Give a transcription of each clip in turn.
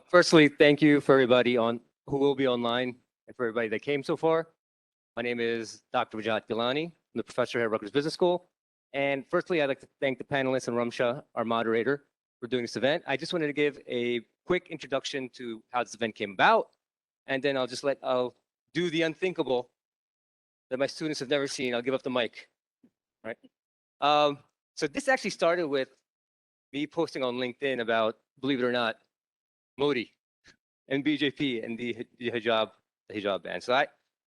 Firstly, thank you for everybody who will be online and for everybody that came so far. My name is Dr. Vijat Gilani. I'm the professor here at Rutgers Business School. And firstly, I'd like to thank the panelists and Ramsha, our moderator, for doing this event. I just wanted to give a quick introduction to how this event came about. And then I'll do the unthinkable that my students have never seen. I'll give up the mic, right? So this actually started with me posting on LinkedIn about, believe it or not, Modi and BJP and the hijab ban. So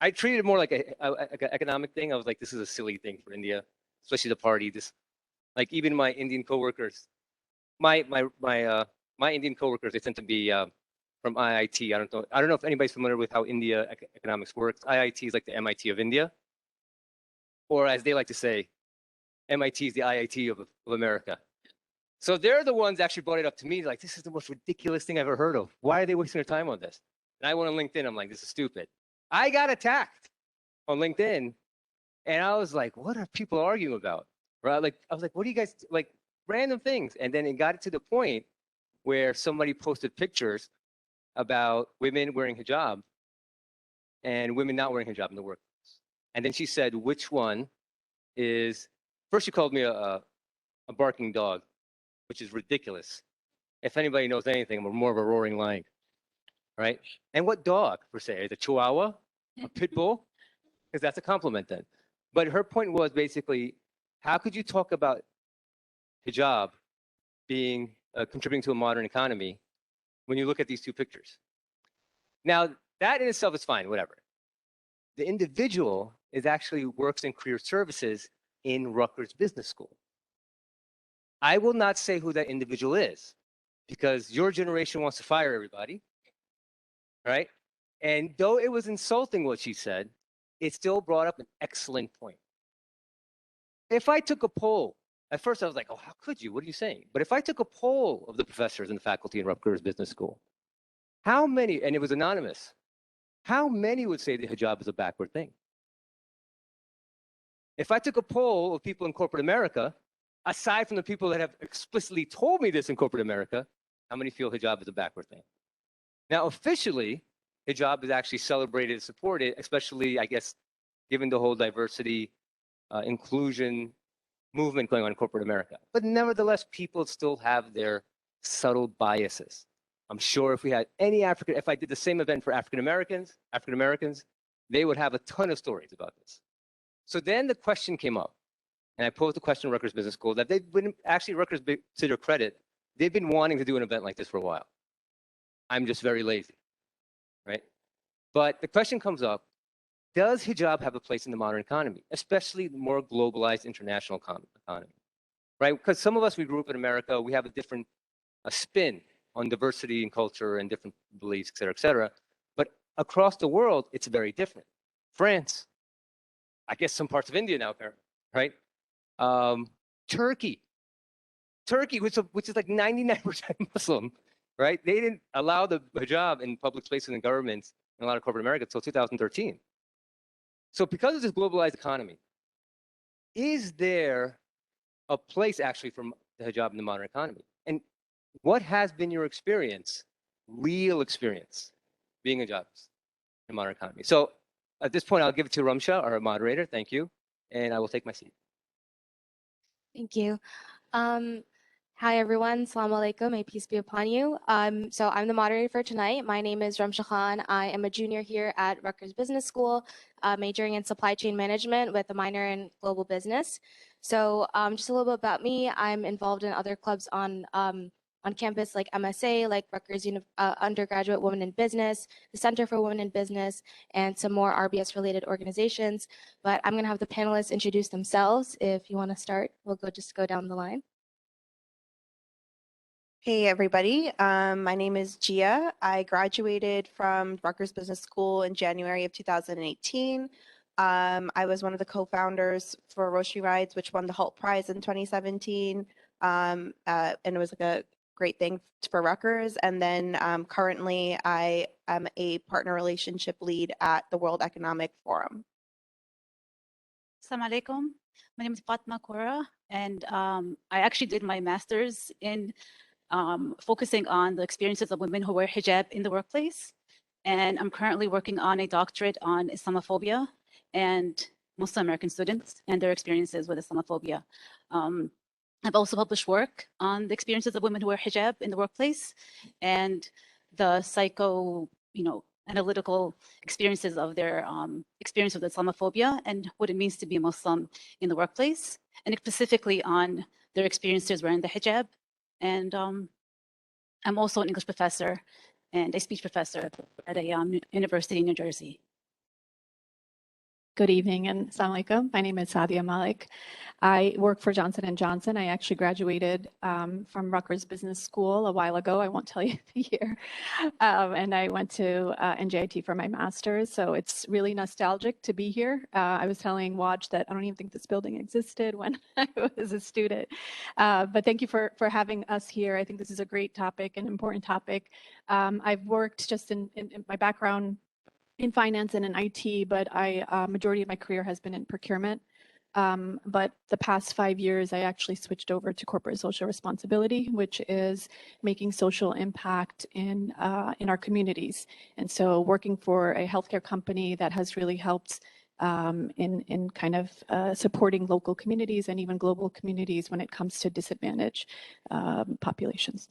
I treated it more like an economic thing. I was like, this is a silly thing for India, especially the party. Like even my Indian coworkers, my Indian coworkers, they tend to be from IIT. I don't know if anybody's familiar with how India economics works. IIT is like the MIT of India, or as they like to say, MIT is the IIT of America. So they're the ones actually brought it up to me, like, this is the most ridiculous thing I've ever heard of. Why are they wasting their time on this? And I went on LinkedIn, I'm like, this is stupid. I got attacked on LinkedIn, and I was like, what are people arguing about? Right? Like, I was like, what do you guys, like, random things. And then it got to the point where somebody posted pictures about women wearing hijab and women not wearing hijab in the workplace. And then she said, which one is, first she called me a barking dog, which is ridiculous. If anybody knows anything, I'm more of a roaring lion, right? And what dog, per se? Is it a Chihuahua, a pit bull? Because that's a compliment then. But her point was basically, how could you talk about hijab being contributing to a modern economy when you look at these two pictures? Now, that in itself is fine, whatever. The individual actually works in career services in Rutgers Business School. I will not say who that individual is because your generation wants to fire everybody, right? And though it was insulting what she said, it still brought up an excellent point. If I took a poll, at first I was like, oh, how could you? What are you saying? But if I took a poll of the professors and the faculty in Rutgers Business School, how many, and it was anonymous, how many would say the hijab is a backward thing? If I took a poll of people in corporate America, aside from the people that have explicitly told me this in corporate America, how many feel hijab is a backward thing? Now, officially, hijab is actually celebrated and supported, especially, I guess, given the whole diversity, inclusion movement going on in corporate America. But nevertheless, people still have their subtle biases. I'm sure if we had if I did the same event for African Americans, they would have a ton of stories about this. So then the question came up. And I posed the question to Rutgers Business School that they've been, actually Rutgers, to their credit, they've been wanting to do an event like this for a while. I'm just very lazy, right? But the question comes up, does hijab have a place in the modern economy, especially the more globalized international economy, right? Because some of us, we grew up in America, we have a different spin on diversity and culture and different beliefs, et cetera. But across the world, it's very different. France, I guess some parts of India now, right? Turkey, which is like 99% Muslim, right? They didn't allow the hijab in public spaces and governments in a lot of corporate America until 2013. So because of this globalized economy, is there a place actually for the hijab in the modern economy? And what has been your experience, real experience, being a hijabist in the modern economy? So at this point, I'll give it to Ramsha, our moderator. Thank you. And I will take my seat. Thank you. Hi, everyone. Assalamu alaikum. May peace be upon you. So I'm the moderator for tonight. My name is Ramsha Khan. I am a junior here at Rutgers Business School, majoring in supply chain management with a minor in global business. So just a little bit about me. I'm involved in other clubs on campus like MSA, like Rutgers Undergraduate Women in Business, the Center for Women in Business, and some more RBS-related organizations. But I'm going to have the panelists introduce themselves. If you want to start, we'll just go down the line. Hey, everybody. My name is Gia. I graduated from Rutgers Business School in January of 2018. I was one of the co-founders for Rosary Rides, which won the Halt Prize in 2017. And it was like a great thing for Rutgers. And then currently, I am a partner relationship lead at the World Economic Forum. Assalamu alaikum. My name is Fatima Koura, and I actually did my master's in focusing on the experiences of women who wear hijab in the workplace. And I'm currently working on a doctorate on Islamophobia and Muslim American students and their experiences with Islamophobia. I've also published work on the experiences of women who wear hijab in the workplace and the analytical experiences of their experience with Islamophobia and what it means to be a Muslim in the workplace, and specifically on their experiences wearing the hijab. And I'm also an English professor and a speech professor at a university in New Jersey. Good evening and assalamu alaikum. My name is Saadia Malik. I work for Johnson & Johnson. I actually graduated from Rutgers Business School a while ago. I won't tell you the year. And I went to NJIT for my master's. So it's really nostalgic to be here. I was telling Waj that I don't even think this building existed when I was a student. But thank you for having us here. I think this is a great topic, an important topic. I've worked just in my background in finance and in IT, but majority of my career has been in procurement. But the past 5 years, I actually switched over to corporate social responsibility, which is making social impact in our communities. And so working for a healthcare company that has really helped in kind of supporting local communities and even global communities when it comes to disadvantaged populations.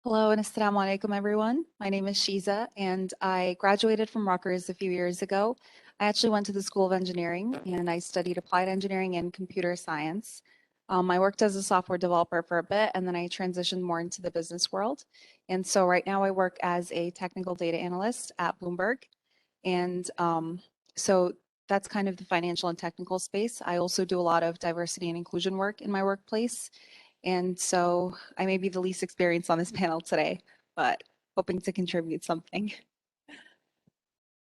Hello and assalamu alaikum everyone. My name is Sheza and I graduated from Rutgers a few years ago. I actually went to the School of Engineering and I studied applied engineering and computer science. I worked as a software developer for a bit and then I transitioned more into the business world. And so right now I work as a technical data analyst at Bloomberg. And so that's kind of the financial and technical space. I also do a lot of diversity and inclusion work in my workplace. And so I may be the least experienced on this panel today, but hoping to contribute something.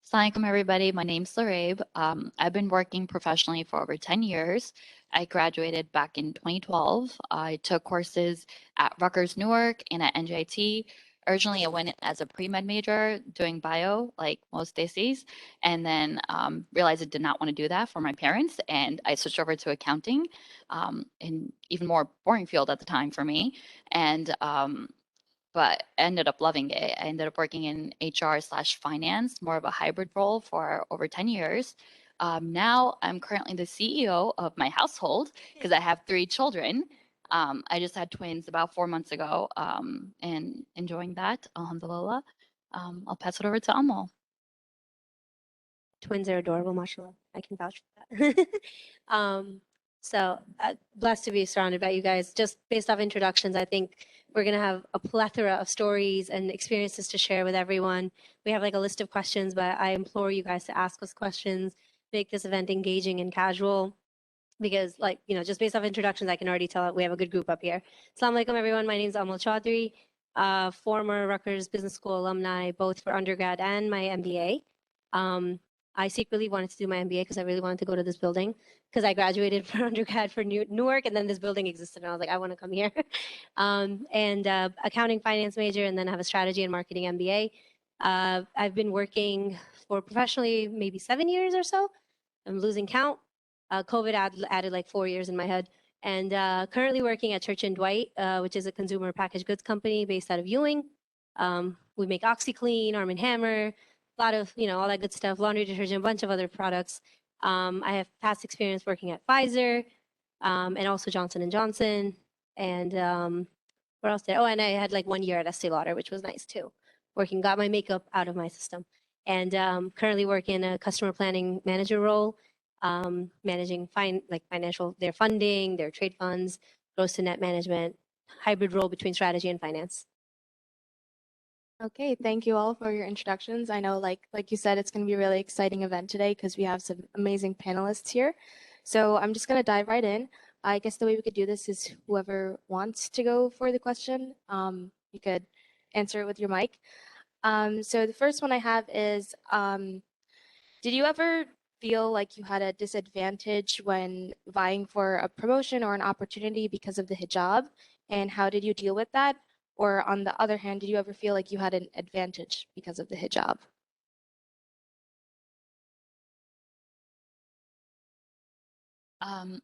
Assalamu alaikum, everybody. My name's Laraib. I've been working professionally for over 10 years. I graduated back in 2012. I took courses at Rutgers Newark and at NJIT. Originally, I went in as a pre-med major doing bio, like most DCs, and then realized I did not want to do that for my parents, and I switched over to accounting, an even more boring field at the time for me, and but ended up loving it. I ended up working in HR/finance, more of a hybrid role for over 10 years. Now I'm currently the CEO of my household because I have 3 children. I just had twins about 4 months ago and enjoying that, alhamdulillah. I'll pass it over to Amal. Twins are adorable, mashallah. I can vouch for that. So blessed to be surrounded by you guys. Just based off introductions, I think we're going to have a plethora of stories and experiences to share with everyone. We have like a list of questions, but I implore you guys to ask us questions, make this event engaging and casual. Because just based off introductions, I can already tell we have a good group up here. Assalamu alaikum, everyone. My name is Amal Chaudry, former Rutgers Business School alumni, both for undergrad and my MBA. I secretly wanted to do my MBA because I really wanted to go to this building because I graduated for undergrad for Newark and then this building existed and I was like, I want to come here. Accounting finance major and then I have a strategy and marketing MBA. I've been working for professionally maybe 7 years or so. I'm losing count. COVID added like 4 years in my head. And currently working at Church & Dwight, which is a consumer packaged goods company based out of Ewing. We make OxyClean, Arm & Hammer, a lot of, all that good stuff, laundry detergent, a bunch of other products. I have past experience working at Pfizer and also Johnson & Johnson. And where else did and I had like 1 year at Estee Lauder, which was nice too. Got my makeup out of my system. And currently work in a customer planning manager role. Managing financial, their funding, their trade funds, gross to net management, hybrid role between strategy and finance. Okay, thank you all for your introductions. I know, like you said, it's going to be a really exciting event today because we have some amazing panelists here. So I'm just going to dive right in. I guess the way we could do this is whoever wants to go for the question, you could answer it with your mic. So the first one I have is, did you ever feel like you had a disadvantage when vying for a promotion or an opportunity because of the hijab? And how did you deal with that? Or on the other hand, did you ever feel like you had an advantage because of the hijab?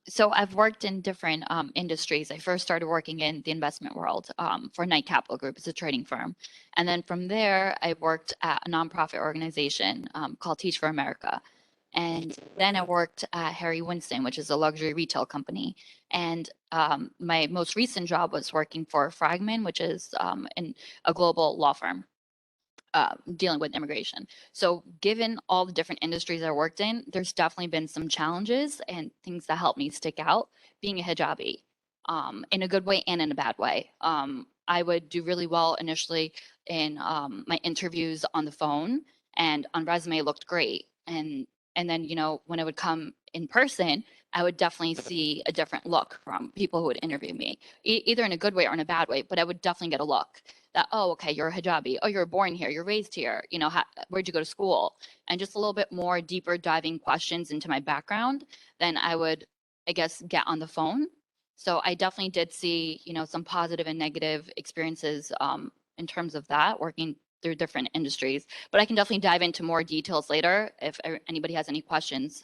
So I've worked in different industries. I first started working in the investment world for Knight Capital Group. It's a trading firm. And then from there, I worked at a nonprofit organization called Teach for America. And then I worked at Harry Winston, which is a luxury retail company. And my most recent job was working for Fragomen, which is a global law firm. Dealing with immigration. So given all the different industries I worked in, there's definitely been some challenges and things that helped me stick out being a hijabi in a good way and in a bad way. I would do really well initially in my interviews on the phone, and on resume it looked great. And then, you know, when I would come in person, I would definitely see a different look from people who would interview me, either in a good way or in a bad way, but I would definitely get a look that, oh, okay, you're a hijabi. Oh, you're born here. You're raised here. You know, where'd you go to school? And just a little bit more deeper diving questions into my background than I would, I guess, get on the phone. So I definitely did see, you know, some positive and negative experiences in terms of that, working through different industries. But I can definitely dive into more details later if anybody has any questions,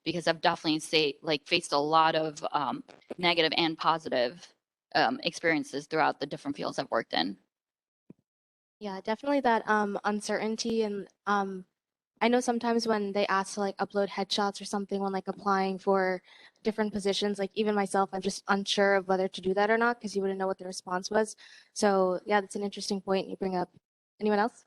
because I've definitely faced a lot of negative and positive experiences throughout the different fields I've worked in. Yeah, definitely that uncertainty. And I know sometimes when they ask to like upload headshots or something when like applying for different positions, like even myself, I'm just unsure of whether to do that or not because you wouldn't know what the response was. So yeah, that's an interesting point you bring up. Anyone else?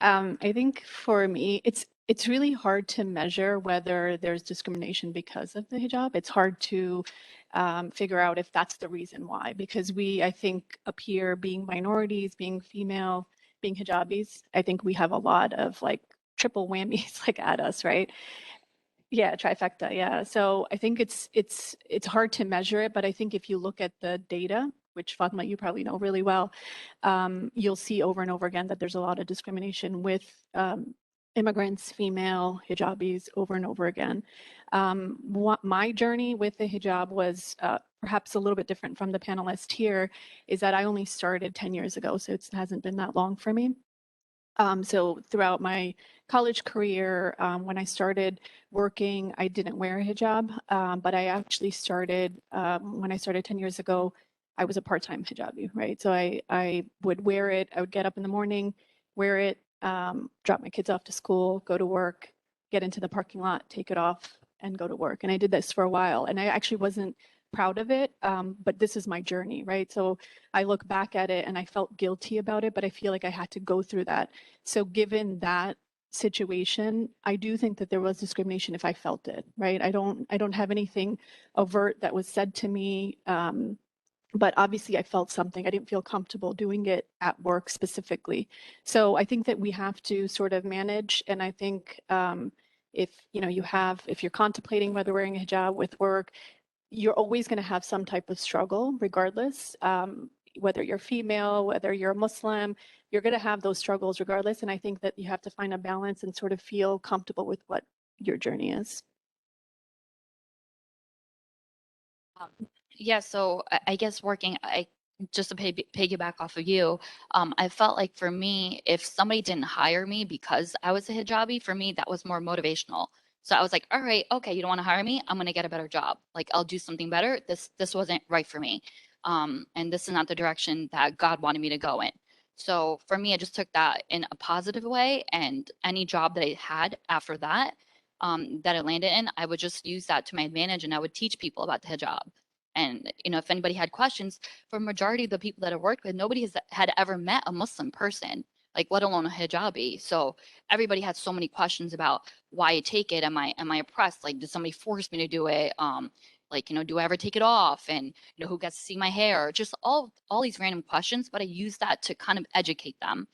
I think for me, it's really hard to measure whether there's discrimination because of the hijab. It's hard to figure out if that's the reason why, because we, I think, up here being minorities, being female, being hijabis, I think we have a lot of like triple whammies like at us, right? Yeah, trifecta. Yeah. So I think it's hard to measure it, but I think if you look at the data, which Fatima, you probably know really well, you'll see over and over again that there's a lot of discrimination with immigrants, female hijabis over and over again. What my journey with the hijab was perhaps a little bit different from the panelist here is that I only started 10 years ago, so it hasn't been that long for me. So throughout my college career, when I started working, I didn't wear a hijab, but I actually started, when I started 10 years ago, I was a part-time hijabi, right? So I would wear it, I would get up in the morning, wear it, drop my kids off to school, go to work, get into the parking lot, take it off, and go to work. And I did this for a while, and I actually wasn't proud of it, but this is my journey, right? So I look back at it and I felt guilty about it, but I feel like I had to go through that. So given that situation, I do think that there was discrimination if I felt it, right? I don't have anything overt that was said to me, but obviously I felt something. I didn't feel comfortable doing it at work specifically. So I think that we have to sort of manage, and I think if you're contemplating whether wearing a hijab with work, you're always going to have some type of struggle regardless, whether you're female, whether you're Muslim, you're going to have those struggles regardless. And I think that you have to find a balance and sort of feel comfortable with what your journey is. Yeah, so I guess just to piggyback off of you, I felt like for me, if somebody didn't hire me because I was a hijabi, for me, that was more motivational. So I was like, all right, okay, you don't want to hire me? I'm going to get a better job. Like, I'll do something better. This wasn't right for me. And this is not the direction that God wanted me to go in. So for me, I just took that in a positive way. And any job that I had after that, that I landed in, I would just use that to my advantage and I would teach people about the hijab. And, you know, if anybody had questions, for majority of the people that I worked with, nobody had ever met a Muslim person, like let alone a hijabi. So everybody had so many questions about why I take it. Am I oppressed? Like, did somebody force me to do it? Like, you know, do I ever take it off? And, you know, who gets to see my hair? Just all these random questions, but I use that to kind of educate them.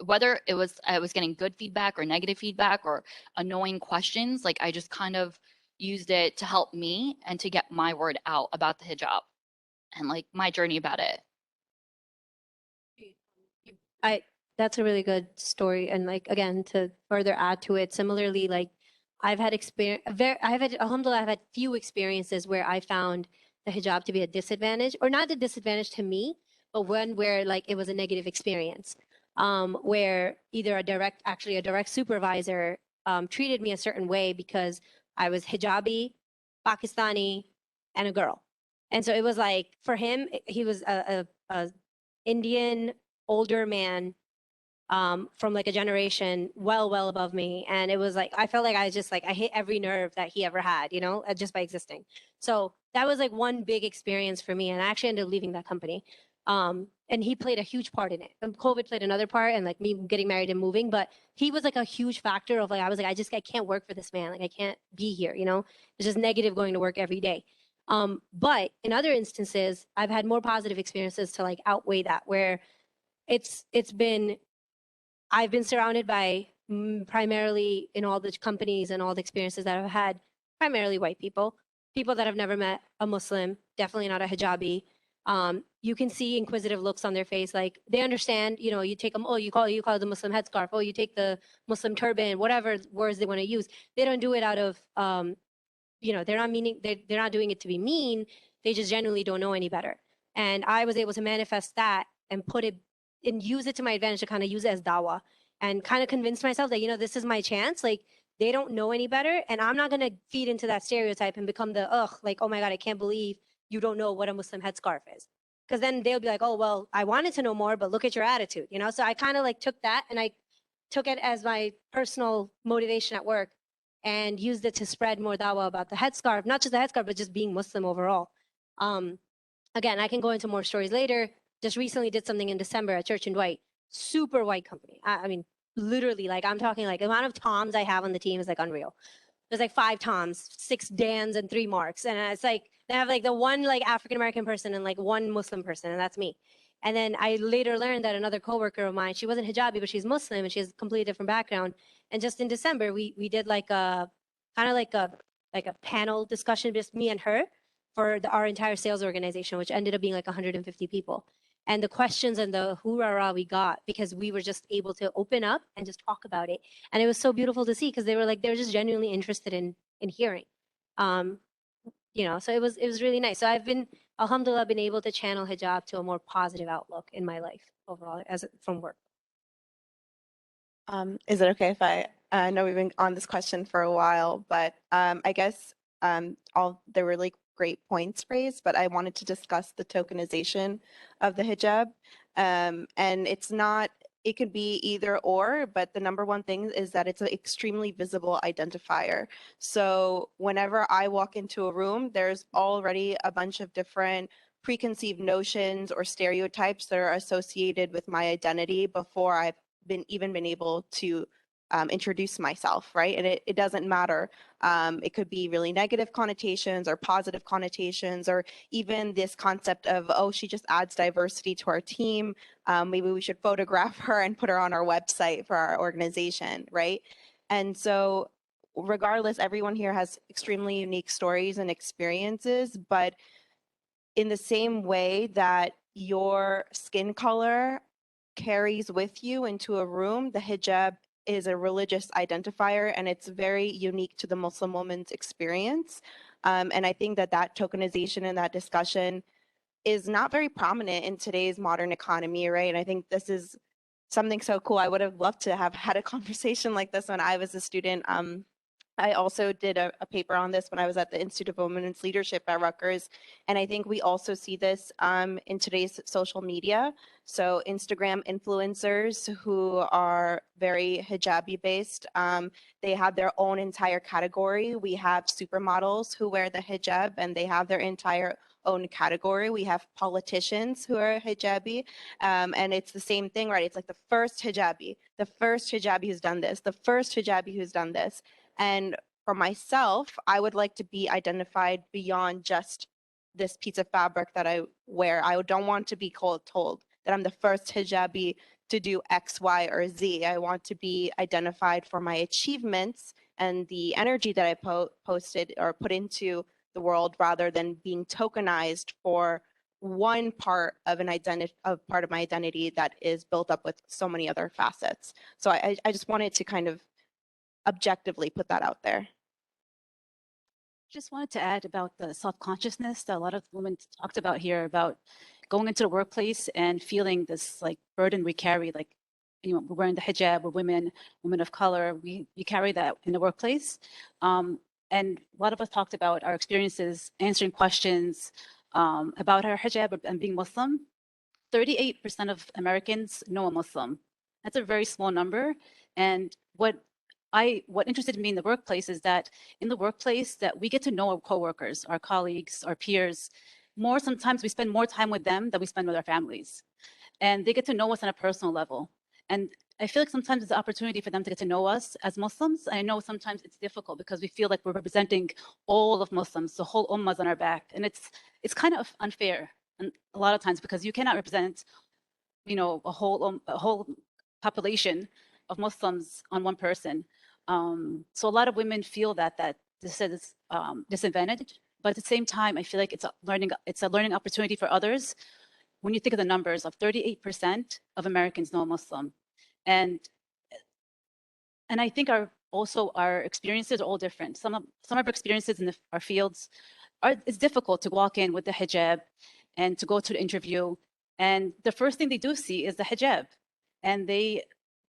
Whether I was getting good feedback or negative feedback or annoying questions, like I just kind of used it to help me and to get my word out about the hijab and like my journey about it. That's a really good story. And like, again, to further add to it, similarly, like I've had alhamdulillah, I've had few experiences where I found the hijab to be a disadvantage, or not a disadvantage to me, but one where like it was a negative experience, where either a direct supervisor treated me a certain way because I was hijabi, Pakistani, and a girl. And so it was like, for him, he was a Indian older man from like a generation well above me. And it was like, I felt like I just like, I hit every nerve that he ever had, you know, just by existing. So that was like one big experience for me. And I actually ended up leaving that company. And he played a huge part in it. And COVID played another part, and like me getting married and moving, but he was like a huge factor of like, I was like, I can't work for this man. Like I can't be here, you know, it's just negative going to work every day. But in other instances, I've had more positive experiences to like outweigh that, where I've been surrounded by primarily in all the companies and all the experiences that I've had, primarily white people that have never met a Muslim, definitely not a hijabi. You can see inquisitive looks on their face, like they understand, you know, you take them, oh, you call it the Muslim headscarf, oh, you take the Muslim turban, whatever words they want to use. They don't do it out of, you know, they're not doing it to be mean. They just genuinely don't know any better. And I was able to manifest that and put it and use it to my advantage, to kind of use it as dawah and kind of convince myself that, you know, this is my chance. Like they don't know any better, and I'm not going to feed into that stereotype and become the, like, oh my God, I can't believe you don't know what a Muslim headscarf is. Because then they'll be like, oh, well, I wanted to know more, but look at your attitude, you know? So I kind of like took that, and I took it as my personal motivation at work and used it to spread more dawah about the headscarf, not just the headscarf, but just being Muslim overall. Again, I can go into more stories later. Just recently did something in December at Church and Dwight, super white company. I mean, literally, like I'm talking like the amount of Toms I have on the team is like unreal. There's like 5 Toms, 6 Dans, and 3 Marks. And it's like, they have like the one like African-American person and like one Muslim person, and that's me. And then I later learned that another coworker of mine, she wasn't hijabi, but she's Muslim and she has a completely different background. And just in December, we did like a, kind of like a panel discussion, just me and her, for our entire sales organization, which ended up being like 150 people. And the questions and the hoorah we got, because we were just able to open up and just talk about it. And it was so beautiful to see, because they were just genuinely interested in hearing. You know, so it was really nice. So I've been, alhamdulillah, been able to channel hijab to a more positive outlook in my life overall, from work. Is it okay if I know we've been on this question for a while, but I guess they're really great points raised, but I wanted to discuss the tokenization of the hijab. And it could be either or, but the number one thing is that it's an extremely visible identifier. So whenever I walk into a room, there's already a bunch of different preconceived notions or stereotypes that are associated with my identity before I've even been able to introduce myself, right? And it doesn't matter. It could be really negative connotations or positive connotations, or even this concept of, oh, she just adds diversity to our team. Maybe we should photograph her and put her on our website for our organization, right? And so regardless, everyone here has extremely unique stories and experiences, but in the same way that your skin color carries with you into a room, the hijab is a religious identifier, and it's very unique to the Muslim woman's experience. And I think that tokenization and that discussion is not very prominent in today's modern economy, right? And I think this is something so cool. I would have loved to have had a conversation like this when I was a student. I also did a paper on this when I was at the Institute of Women's Leadership at Rutgers. And I think we also see this in today's social media. So Instagram influencers who are very hijabi based, they have their own entire category. We have supermodels who wear the hijab and they have their entire own category. We have politicians who are hijabi, and it's the same thing, right? It's like the first hijabi who's done this, the first hijabi who's done this. And for myself, I would like to be identified beyond just this piece of fabric that I wear. I don't want to be told that I'm the first hijabi to do X, Y, or Z. I want to be identified for my achievements and the energy that I posted or put into the world, rather than being tokenized for one part of my identity that is built up with so many other facets. So I just wanted to kind of objectively put that out there. Just wanted to add about the self-consciousness that a lot of women talked about here, about going into the workplace and feeling this like burden we carry, like, you know, we're wearing the hijab, we're women of color, we carry that in the workplace. And a lot of us talked about our experiences answering questions about our hijab and being Muslim. 38% of Americans know a Muslim. That's a very small number. And what interested me in the workplace is that in the workplace that we get to know our coworkers, our colleagues, our peers more. Sometimes we spend more time with them than we spend with our families. And they get to know us on a personal level. And I feel like sometimes it's an opportunity for them to get to know us as Muslims. I know sometimes it's difficult because we feel like we're representing all of Muslims, the whole ummah's on our back. And it's kind of unfair and a lot of times because you cannot represent, a whole population of Muslims on one person. So a lot of women feel that this is disadvantaged. But at the same time, I feel like it's a learning opportunity for others. When you think of the numbers of 38% of Americans know a Muslim. And I think our experiences are all different. Some of our experiences in our fields it's difficult to walk in with the hijab and to go to the interview. And the first thing they do see is the hijab. And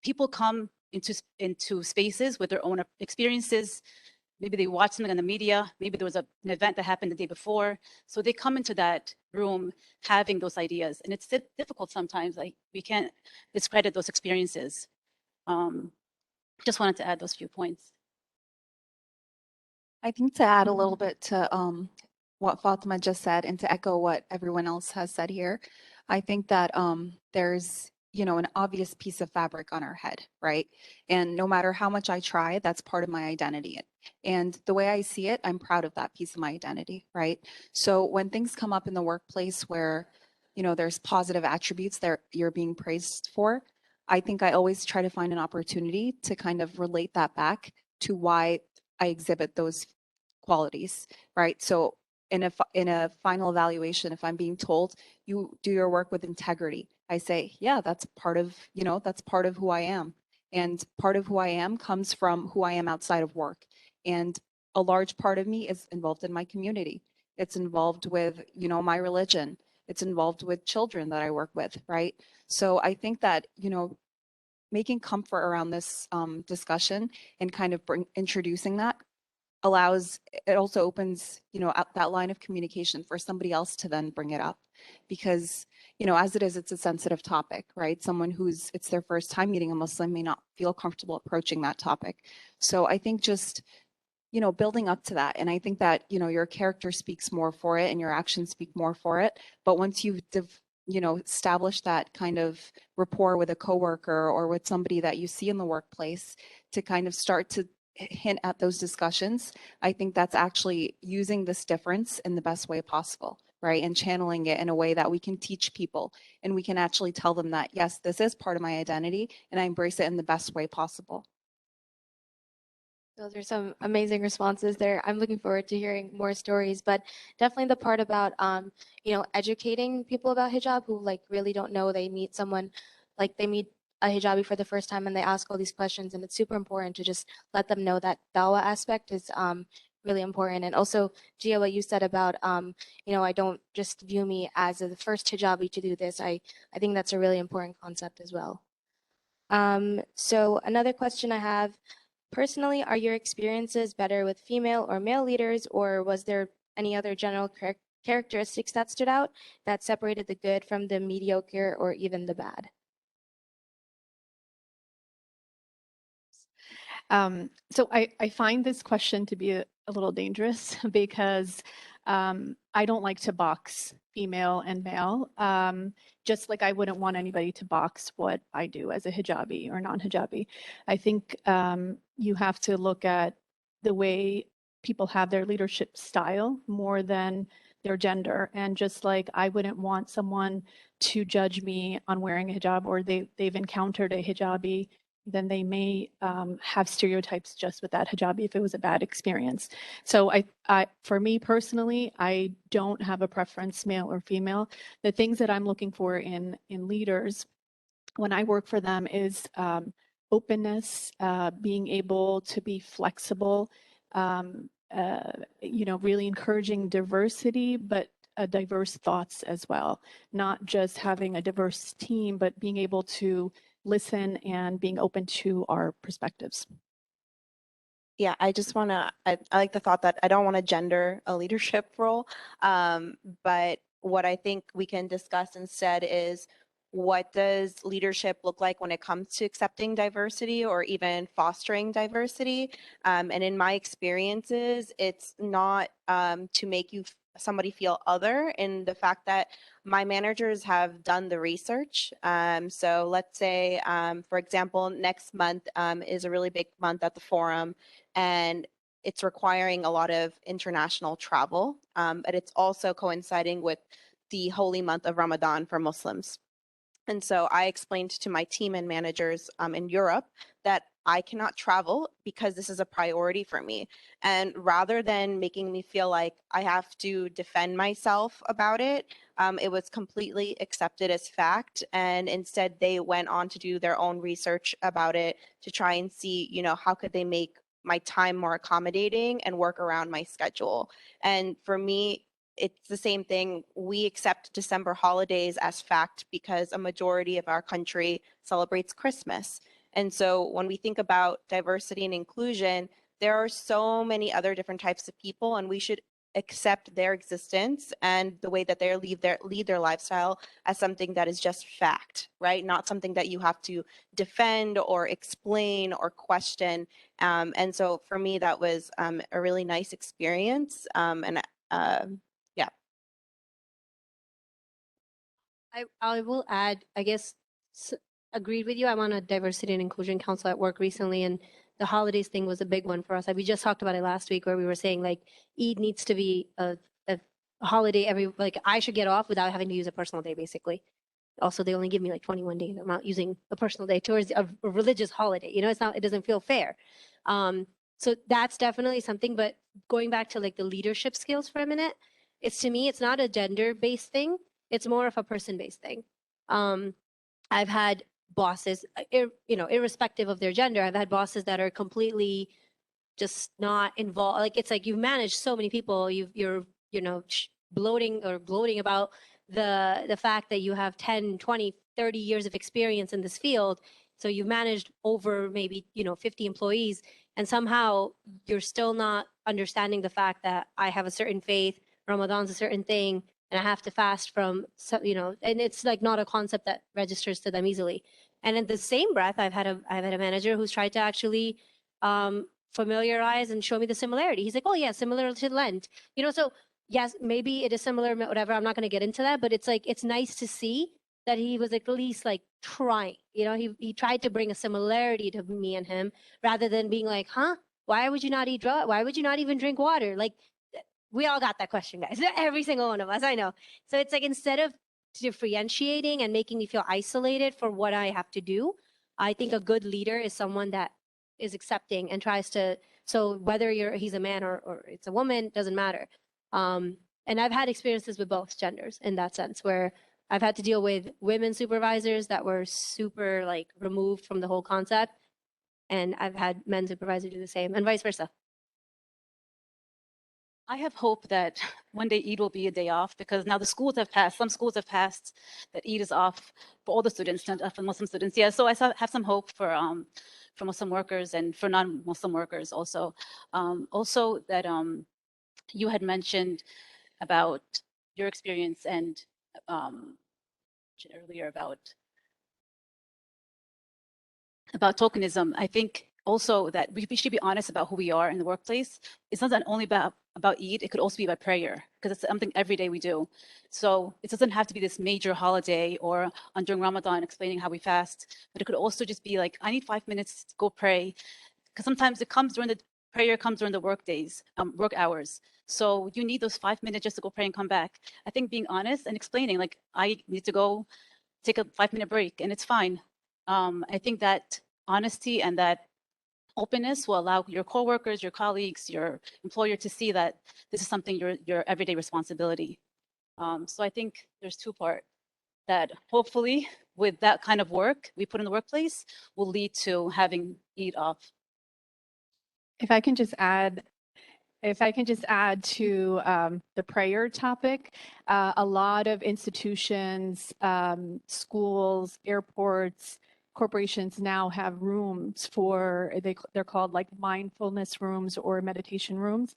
people come into spaces with their own experiences. Maybe they watch something on the media. Maybe there was an event that happened the day before. So they come into that room having those ideas. And it's difficult sometimes. Like we can't discredit those experiences. Just wanted to add those few points. I think to add a little bit to what Fatima just said and to echo what everyone else has said here, I think that there's an obvious piece of fabric on our head, right? And no matter how much I try, that's part of my identity. And the way I see it, I'm proud of that piece of my identity, right? So when things come up in the workplace where, there's positive attributes that you're being praised for, I think I always try to find an opportunity to kind of relate that back to why I exhibit those qualities, right? So in a final evaluation, if I'm being told you do your work with integrity, I say, yeah, that's part of who I am. And part of who I am comes from who I am outside of work. And a large part of me is involved in my community. It's involved with, my religion. It's involved with children that I work with, right? So I think that, making comfort around this discussion and kind of introducing that it also opens, that line of communication for somebody else to then bring it up. Because, as it is, it's a sensitive topic, right? Someone it's their first time meeting a Muslim may not feel comfortable approaching that topic. So I think just, building up to that. And I think that, your character speaks more for it and your actions speak more for it. But once you've establish that kind of rapport with a coworker or with somebody that you see in the workplace to kind of start to hint at those discussions, I think that's actually using this difference in the best way possible, right? And channeling it in a way that we can teach people and we can actually tell them that, yes, this is part of my identity and I embrace it in the best way possible. Those are some amazing responses there. I'm looking forward to hearing more stories, but definitely the part about, educating people about hijab who really don't know. They meet someone, they meet a hijabi for the first time and they ask all these questions, and it's super important to just let them know that dawah aspect is really important. And also, Gia, what you said about, I don't just view me as the first hijabi to do this. I think that's a really important concept as well. So another question I have. Personally, are your experiences better with female or male leaders, or was there any other general characteristics that stood out that separated the good from the mediocre or even the bad? So I find this question to be a little dangerous because I don't like to box female and male, just like I wouldn't want anybody to box what I do as a hijabi or non-hijabi. I think you have to look at the way people have their leadership style more than their gender. And just like I wouldn't want someone to judge me on wearing a hijab, or they've encountered a hijabi, then they may have stereotypes just with that hijabi if it was a bad experience. So for me personally, I don't have a preference, male or female. The things that I'm looking for in leaders when I work for them is openness, being able to be flexible, really encouraging diversity, but diverse thoughts as well. Not just having a diverse team, but being able to listen and being open to our perspectives. Yeah, I just want to, I like the thought that I don't want to gender a leadership role. But what I think we can discuss instead is what does leadership look like when it comes to accepting diversity or even fostering diversity? And in my experiences, it's not to make you somebody feel other in the fact that my managers have done the research. So let's say, for example, next month is a really big month at the forum, and it's requiring a lot of international travel, but it's also coinciding with the holy month of Ramadan for Muslims. And so I explained to my team and managers in Europe that I cannot travel because this is a priority for me. And rather than making me feel like I have to defend myself about it, it was completely accepted as fact. And instead, they went on to do their own research about it to try and see, you know, how could they make my time more accommodating and work around my schedule. And for me, it's the same thing. We accept December holidays as fact because a majority of our country celebrates Christmas. And so when we think about diversity and inclusion, there are so many other different types of people, and we should accept their existence and the way that they lead their lifestyle as something that is just fact, right? Not something that you have to defend or explain or question. And so for me, that was a really nice experience. I will add, I guess, agreed with you. I'm on a diversity and inclusion council at work recently, and the holidays thing was a big one for us. Like, we just talked about it last week, where we were saying like Eid needs to be a holiday like I should get off without having to use a personal day, basically. Also, they only give me like 21 days. I'm not using a personal day towards a religious holiday. You know, it doesn't feel fair. So that's definitely something. But going back to like the leadership skills for a minute, to me, it's not a gender-based thing. It's more of a person-based thing. I've had bosses, irrespective of their gender, I've had bosses that are completely just not involved. Like, it's like you've managed so many people, you're bloating about the fact that you have 10, 20, 30 years of experience in this field. So you've managed over maybe, 50 employees, and somehow you're still not understanding the fact that I have a certain faith, Ramadan's a certain thing, and I have to fast from, and it's like not a concept that registers to them easily. And in the same breath, I've had a manager who's tried to actually familiarize and show me the similarity. He's like, oh yeah, similar to Lent, so yes, maybe it is similar, whatever. I'm not going to get into that, but it's like, it's nice to see that he was at least like trying, he tried to bring a similarity to me and him, rather than being like, huh, why would you not eat drugs? Why would you not even drink water? Like, we all got that question, guys. Every single one of us, I know. So it's like, instead of differentiating and making me feel isolated for what I have to do, I think a good leader is someone that is accepting and tries to, so whether he's a man or it's a woman, doesn't matter. And I've had experiences with both genders in that sense, where I've had to deal with women supervisors that were super like removed from the whole concept. And I've had men supervisors do the same, and vice versa. I have hope that one day Eid will be a day off, because now the schools have passed, some schools have passed that Eid is off for all the students, not for Muslim students. Yeah, so I have some hope for Muslim workers and for non-Muslim workers also. Also that you had mentioned about your experience and earlier about tokenism. I think also that we should be honest about who we are in the workplace. It's not only about Eid, it could also be about prayer, because it's something every day we do. So it doesn't have to be this major holiday or during Ramadan explaining how we fast, but it could also just be like, I need 5 minutes to go pray, because sometimes prayer comes during the work days, work hours. So you need those 5 minutes just to go pray and come back. I think being honest and explaining, like, I need to go take a 5-minute break and it's fine. I think that honesty and that openness will allow your coworkers, your colleagues, your employer to see that this is something your everyday responsibility. So I think there's two parts that hopefully with that kind of work we put in the workplace will lead to having Eid off. If I can just add to the prayer topic, a lot of institutions, schools, airports, corporations now have rooms for, they're called like mindfulness rooms or meditation rooms.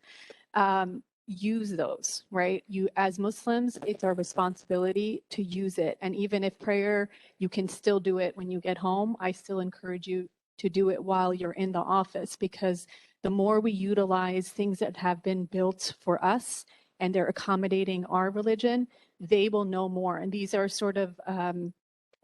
Use those, right? You, as Muslims, it's our responsibility to use it. And even if prayer, you can still do it when you get home, I still encourage you to do it while you're in the office, because the more we utilize things that have been built for us and they're accommodating our religion, they will know more. And these are sort of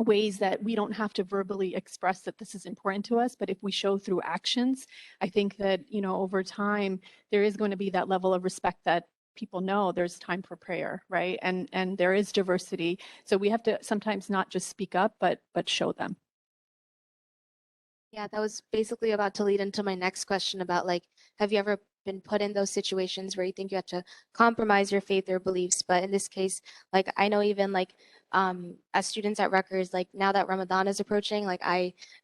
ways that we don't have to verbally express that this is important to us, but if we show through actions, I think that, you know, over time, there is going to be that level of respect that people know there's time for prayer, right? And there is diversity. So we have to sometimes not just speak up, but show them. Yeah, that was basically about to lead into my next question about like, have you ever been put in those situations where you think you have to compromise your faith or beliefs? But in this case, like I know even like as students at Rutgers, like now that Ramadan is approaching, like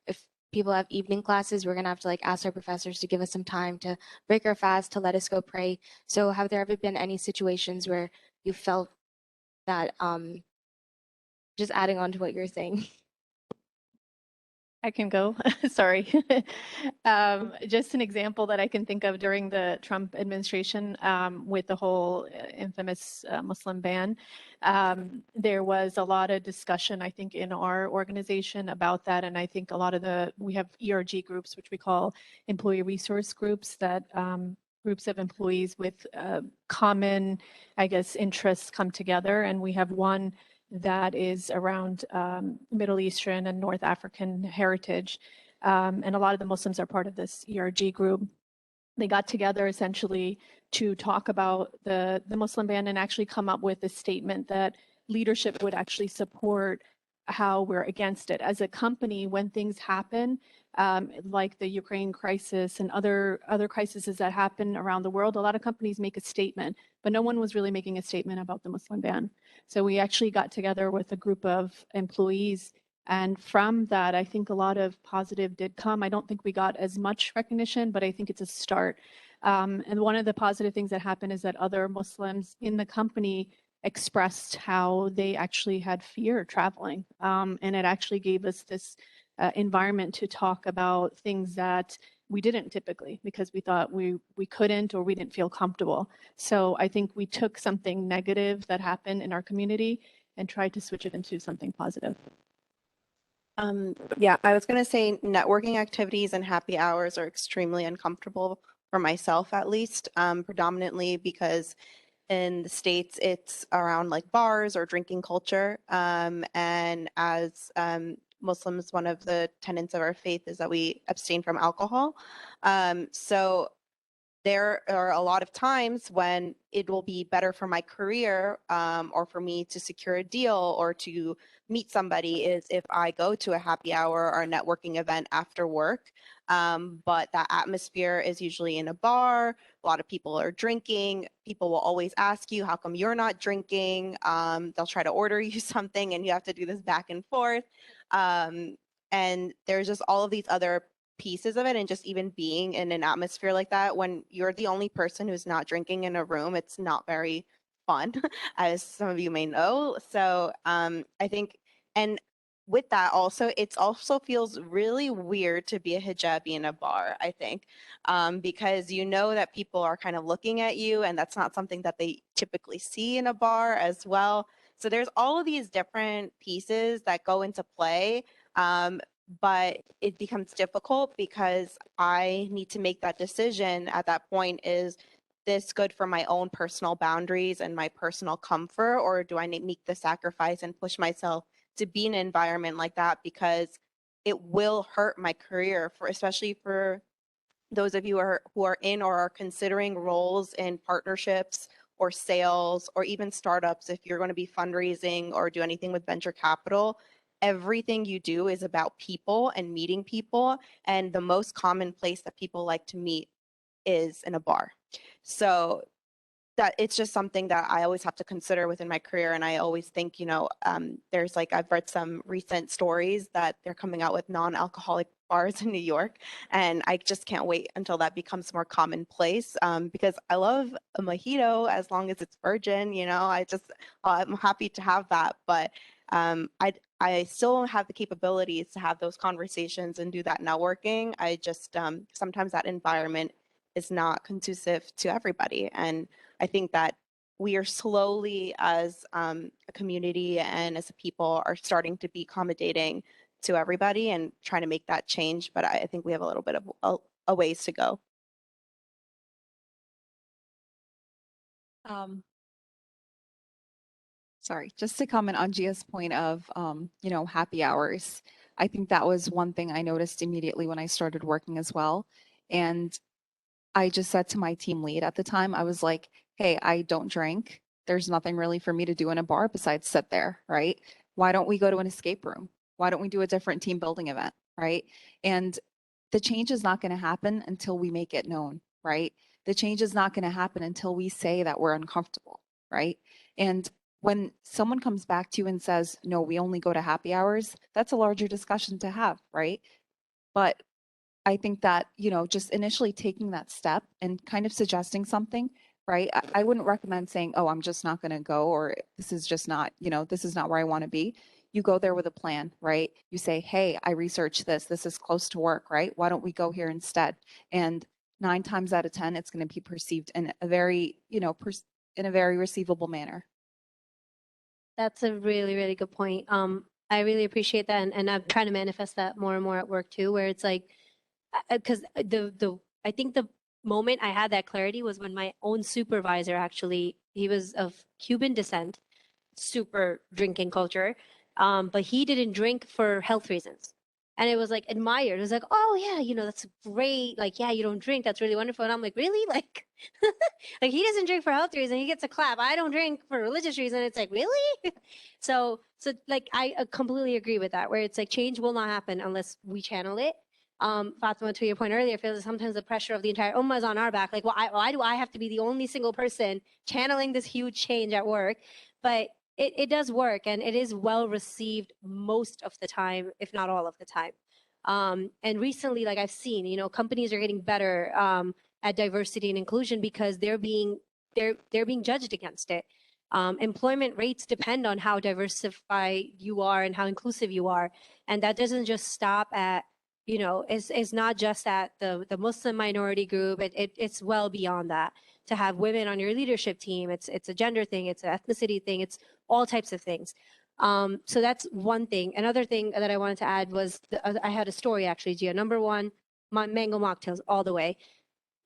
if people have evening classes, we're gonna have to like ask our professors to give us some time to break our fast, to let us go pray. So have there ever been any situations where you felt that just adding on to what you're saying? I can go. Sorry. Just an example that I can think of during the Trump administration with the whole infamous Muslim ban. There was a lot of discussion, I think, in our organization about that. And I think a lot of we have ERG groups, which we call employee resource groups, that groups of employees with common, I guess, interests come together. And we have one that is around Middle Eastern and North African heritage. And a lot of the Muslims are part of this ERG group. They got together essentially to talk about the Muslim ban and actually come up with a statement that leadership would actually support how we're against it. As a company, when things happen, like the Ukraine crisis and other crises that happen around the world, a lot of companies make a statement, but no one was really making a statement about the Muslim ban. So we actually got together with a group of employees, and from that, I think a lot of positive did come. I don't think we got as much recognition, but I think it's a start. And one of the positive things that happened is that other Muslims in the company expressed how they actually had fear traveling. And it actually gave us this environment to talk about things that we didn't typically, because we thought we couldn't or we didn't feel comfortable. So I think we took something negative that happened in our community and tried to switch it into something positive. Yeah, I was going to say networking activities and happy hours are extremely uncomfortable for myself, at least, predominantly because in the States, it's around like bars or drinking culture. And as Muslims, one of the tenets of our faith is that we abstain from alcohol. So there are a lot of times when it will be better for my career or for me to secure a deal or to meet somebody is if I go to a happy hour or a networking event after work. But that atmosphere is usually in a bar. A lot of people are drinking. People will always ask you, how come you're not drinking? They'll try to order you something and you have to do this back and forth. And there's just all of these other pieces of it, and just even being in an atmosphere like that when you're the only person who's not drinking in a room, it's not very fun, as some of you may know. So I think, and with that also, it also feels really weird to be a hijabi in a bar, I think, because you know that people are kind of looking at you, and that's not something that they typically see in a bar as well. So there's all of these different pieces that go into play. But it becomes difficult because I need to make that decision at that point. Is this good for my own personal boundaries and my personal comfort, or do I need to make the sacrifice and push myself to be in an environment like that, because it will hurt my career, for especially for those of you who are in or are considering roles in partnerships or sales or even startups. If you're going to be fundraising or do anything with venture capital, everything you do is about people and meeting people. And the most common place that people like to meet is in a bar. So that it's just something that I always have to consider within my career. And I always think, you know, there's like, I've read some recent stories that they're coming out with non-alcoholic bars in New York. And I just can't wait until that becomes more commonplace, because I love a mojito as long as it's virgin, you know, I'm happy to have that. But I still don't have the capabilities to have those conversations and do that networking. I just sometimes that environment is not conducive to everybody, and I think that we are slowly, as a community and as a people, are starting to be accommodating to everybody and trying to make that change. But I think we have a little bit of a ways to go. Sorry, just to comment on Gia's point of, happy hours. I think that was one thing I noticed immediately when I started working as well. And I just said to my team lead at the time, I was like, hey, I don't drink. There's nothing really for me to do in a bar besides sit there, right? Why don't we go to an escape room? Why don't we do a different team building event, right? And the change is not going to happen until we make it known, right? The change is not going to happen until we say that we're uncomfortable, right? And when someone comes back to you and says, no, we only go to happy hours, that's a larger discussion to have, right? But I think that, just initially taking that step and kind of suggesting something, right? I wouldn't recommend saying, oh, I'm just not going to go, or this is just not, this is not where I want to be. You go there with a plan, right? You say, hey, I researched this. This is close to work, right? Why don't we go here instead? And 9 times out of 10, it's going to be perceived in a very, in a very receivable manner. That's a really, really good point. I really appreciate that, and I'm trying to manifest that more and more at work too, where it's like, because I think the moment I had that clarity was when my own supervisor, actually, he was of Cuban descent, super drinking culture, but he didn't drink for health reasons. And it was like admired. It was like, oh yeah, that's great. Like, yeah, you don't drink. That's really wonderful. And I'm like, really? Like, like he doesn't drink for health reasons. He gets a clap. I don't drink for religious reasons. It's like, really? So like, I completely agree with that, where it's like change will not happen unless we channel it. Fatima, to your point earlier, I feel that sometimes the pressure of the entire ummah is on our back. Like, why do I have to be the only single person channeling this huge change at work? But it does work, and it is well received most of the time, if not all of the time. And recently, like I've seen, companies are getting better at diversity and inclusion because they're being judged against it. Employment rates depend on how diversified you are and how inclusive you are, and that doesn't just stop at it's not just at the Muslim minority group. It's well beyond that. To have women on your leadership team, it's a gender thing, it's an ethnicity thing, it's all types of things. So that's one thing. Another thing that I wanted to add was I had a story actually, Gia. Number one, mango mocktails all the way.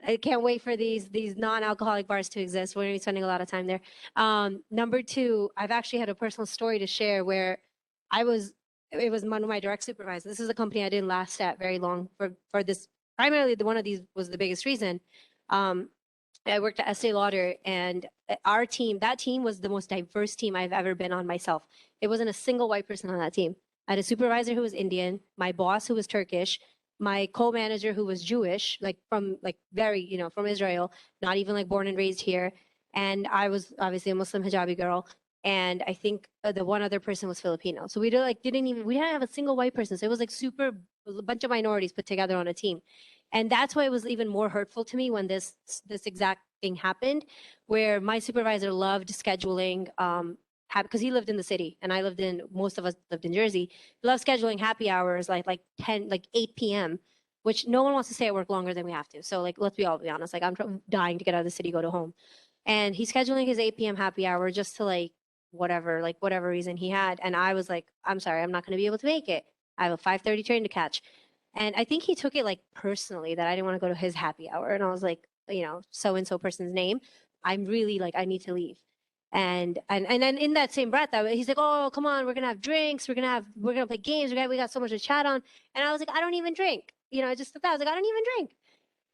I can't wait for these non-alcoholic bars to exist. We're gonna be spending a lot of time there. Number two, I've actually had a personal story to share where it was one of my direct supervisors. This is a company I didn't last at very long for this. Primarily, one of these was the biggest reason. I worked at Estee Lauder, and that team was the most diverse team I've ever been on myself. It wasn't a single white person on that team. I had a supervisor who was Indian, my boss who was Turkish, my co-manager who was Jewish, from Israel, not even like born and raised here. And I was obviously a Muslim hijabi girl. And I think the one other person was Filipino. So we didn't have a single white person. So it was like a bunch of minorities put together on a team. And that's why it was even more hurtful to me when this exact thing happened, where my supervisor loved scheduling, because he lived in the city and most of us lived in Jersey. He loved scheduling happy hours like 8 p.m., which no one wants to stay at work longer than we have to. So let's be honest, I'm dying to get out of the city, go to home. And he's scheduling his 8 p.m. happy hour just to whatever reason he had. And I was like, I'm sorry, I'm not going to be able to make it. I have a 5:30 train to catch. And I think he took it personally that I didn't want to go to his happy hour. And I was like, so-and-so person's name. I'm really I need to leave. And then in that same breath, he's like, oh, come on, we're going to have drinks. We're going to play games. We got so much to chat on. And I was like, I don't even drink. I just thought, I was like, I don't even drink.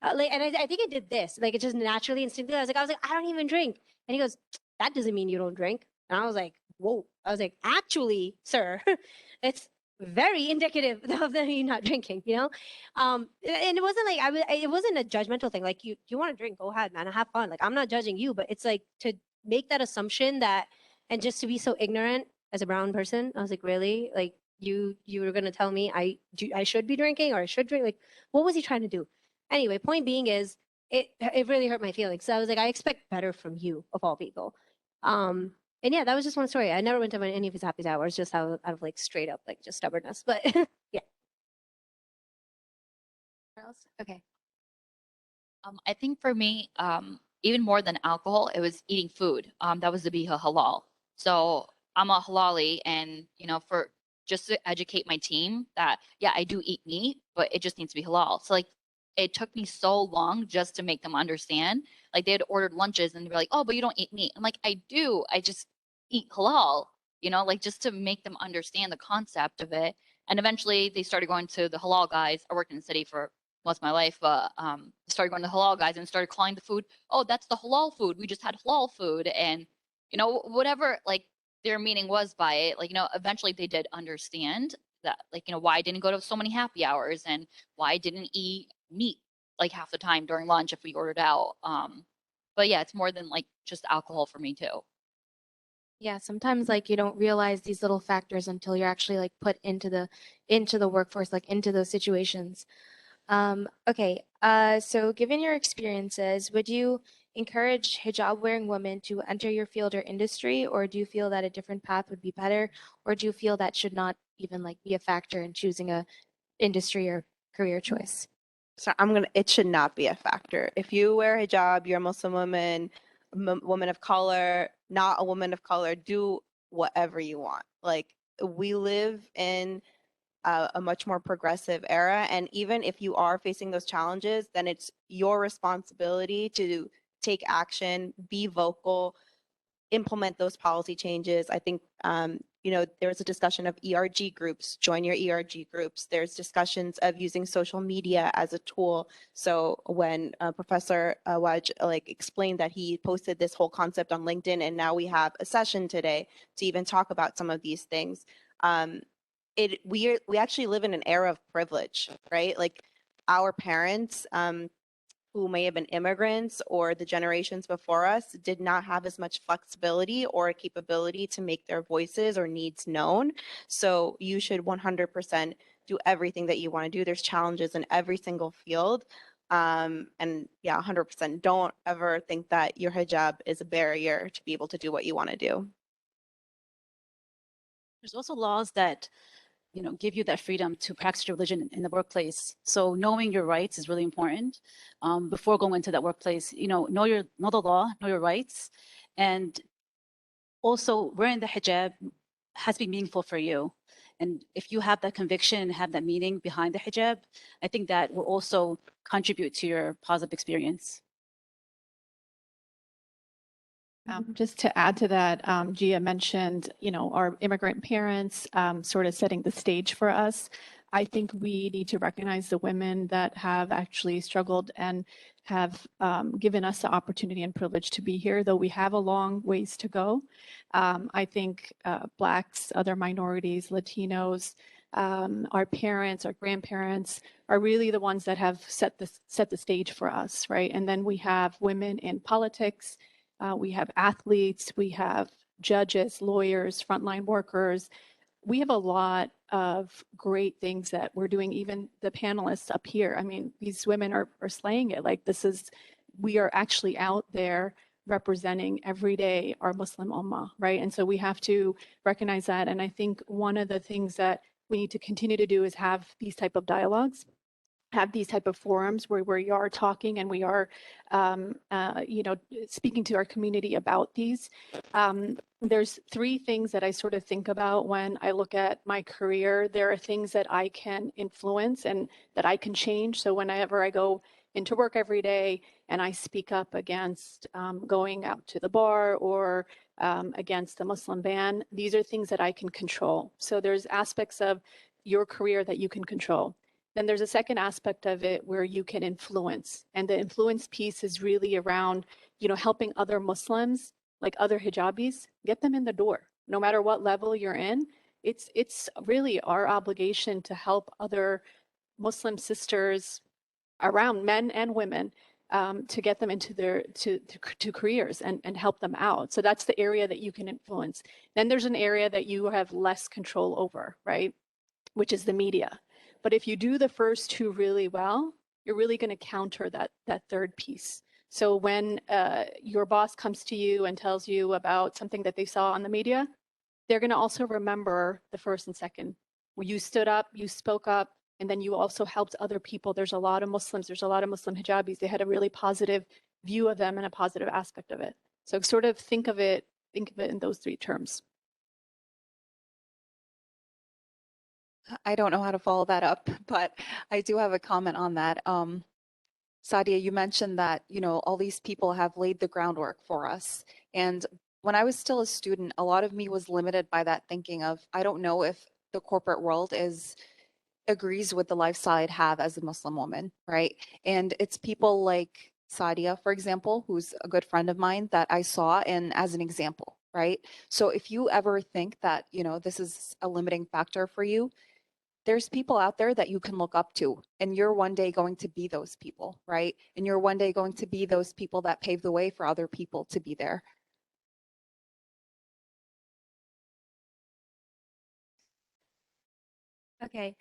And I think I did this, it just naturally, instinctively. I was like, I don't even drink. And he goes, that doesn't mean you don't drink. And I was like, whoa. I was like, actually, sir, it's very indicative of them you not drinking, and it wasn't it wasn't a judgmental thing. You want to drink, go ahead, man, have fun. I'm not judging you, but it's to make that assumption that, and just to be so ignorant as a brown person. I was like, really? You were gonna tell me I should be drinking, or I should drink? What was he trying to do? Anyway, point being is it really hurt my feelings. So I was like, I expect better from you, of all people. And yeah, that was just one story. I never went to any of his happy hours, just out of like straight up like just stubbornness. But yeah. Okay. I think for me, even more than alcohol, it was eating food. That was to be halal. So I'm a halali, and for just to educate my team that yeah, I do eat meat, but it just needs to be halal. So like, it took me so long just to make them understand. Like they had ordered lunches and they were like, "Oh, but you don't eat meat." I'm like, "I do. I just eat halal." Like just to make them understand the concept of it. And eventually, they started going to the halal guys. I worked in the city for most of my life, but started going to halal guys and started calling the food, "Oh, that's the halal food. We just had halal food." And whatever like their meaning was by it, like eventually they did understand that, like why I didn't go to so many happy hours and why I didn't eat meat like half the time during lunch if we ordered out. But yeah, it's more than like just alcohol for me too. Yeah, sometimes like you don't realize these little factors until you're actually like put into the workforce, like into those situations. Okay, so given your experiences, would you encourage hijab wearing women to enter your field or industry, or do you feel that a different path would be better, or do you feel that should not even like be a factor in choosing a industry or career choice? So it should not be a factor. If you wear hijab, you're a Muslim woman, woman of color, not a woman of color, do whatever you want. Like, we live in a much more progressive era. And even if you are facing those challenges, then it's your responsibility to take action, be vocal, implement those policy changes. I think, there was a discussion of ERG groups, join your ERG groups. There's discussions of using social media as a tool. So when Professor Waj explained that he posted this whole concept on LinkedIn, and now we have a session today to even talk about some of these things. We actually live in an era of privilege, right? Like our parents, who may have been immigrants or the generations before us, did not have as much flexibility or capability to make their voices or needs known. So you should 100% do everything that you want to do. There's challenges in every single field. And yeah, 100%. Don't ever think that your hijab is a barrier to be able to do what you want to do. There's also laws that give you that freedom to practice your religion in the workplace. So knowing your rights is really important before going into that workplace. Know the law, know your rights, and also wearing the hijab has to be meaningful for you. And if you have that conviction and have that meaning behind the hijab, I think that will also contribute to your positive experience. Just to add to that, Gia mentioned, our immigrant parents sort of setting the stage for us. I think we need to recognize the women that have actually struggled and have given us the opportunity and privilege to be here, though we have a long ways to go. I think Blacks, other minorities, Latinos, our parents, our grandparents are really the ones that have set the stage for us, right? And then we have women in politics. We have athletes, we have judges, lawyers, frontline workers. We have a lot of great things that we're doing, even the panelists up here. I mean, these women are slaying it. Like we are actually out there representing every day our Muslim Ummah, right? And so we have to recognize that. And I think one of the things that we need to continue to do is have these type of dialogues, have these type of forums where we are talking and we are, speaking to our community about these. There's three things that I sort of think about when I look at my career. There are things that I can influence and that I can change. So whenever I go into work every day and I speak up against going out to the bar or against the Muslim ban, these are things that I can control. So there's aspects of your career that you can control. Then there's a second aspect of it where you can influence. And the influence piece is really around, helping other Muslims, like other hijabis, get them in the door. No matter what level you're in, it's really our obligation to help other Muslim sisters around, men and women, to get them into their to careers and help them out. So that's the area that you can influence. Then there's an area that you have less control over, right? Which is the media. But if you do the first two really well, you're really going to counter that third piece. So when your boss comes to you and tells you about something that they saw on the media, they're going to also remember the first and second, where you stood up, you spoke up, and then you also helped other people. There's a lot of Muslims, there's a lot of Muslim hijabis. They had a really positive view of them and a positive aspect of it. So sort of think of it in those three terms. I don't know how to follow that up, but I do have a comment on that. Saadia, you mentioned that, all these people have laid the groundwork for us. And when I was still a student, a lot of me was limited by that thinking of, I don't know if the corporate world agrees with the lifestyle I'd have as a Muslim woman, right? And it's people like Saadia, for example, who's a good friend of mine that I saw and as an example, right? So if you ever think that, this is a limiting factor for you, there's people out there that you can look up to, and you're one day going to be those people, right? And you're one day going to be those people that pave the way for other people to be there. Okay.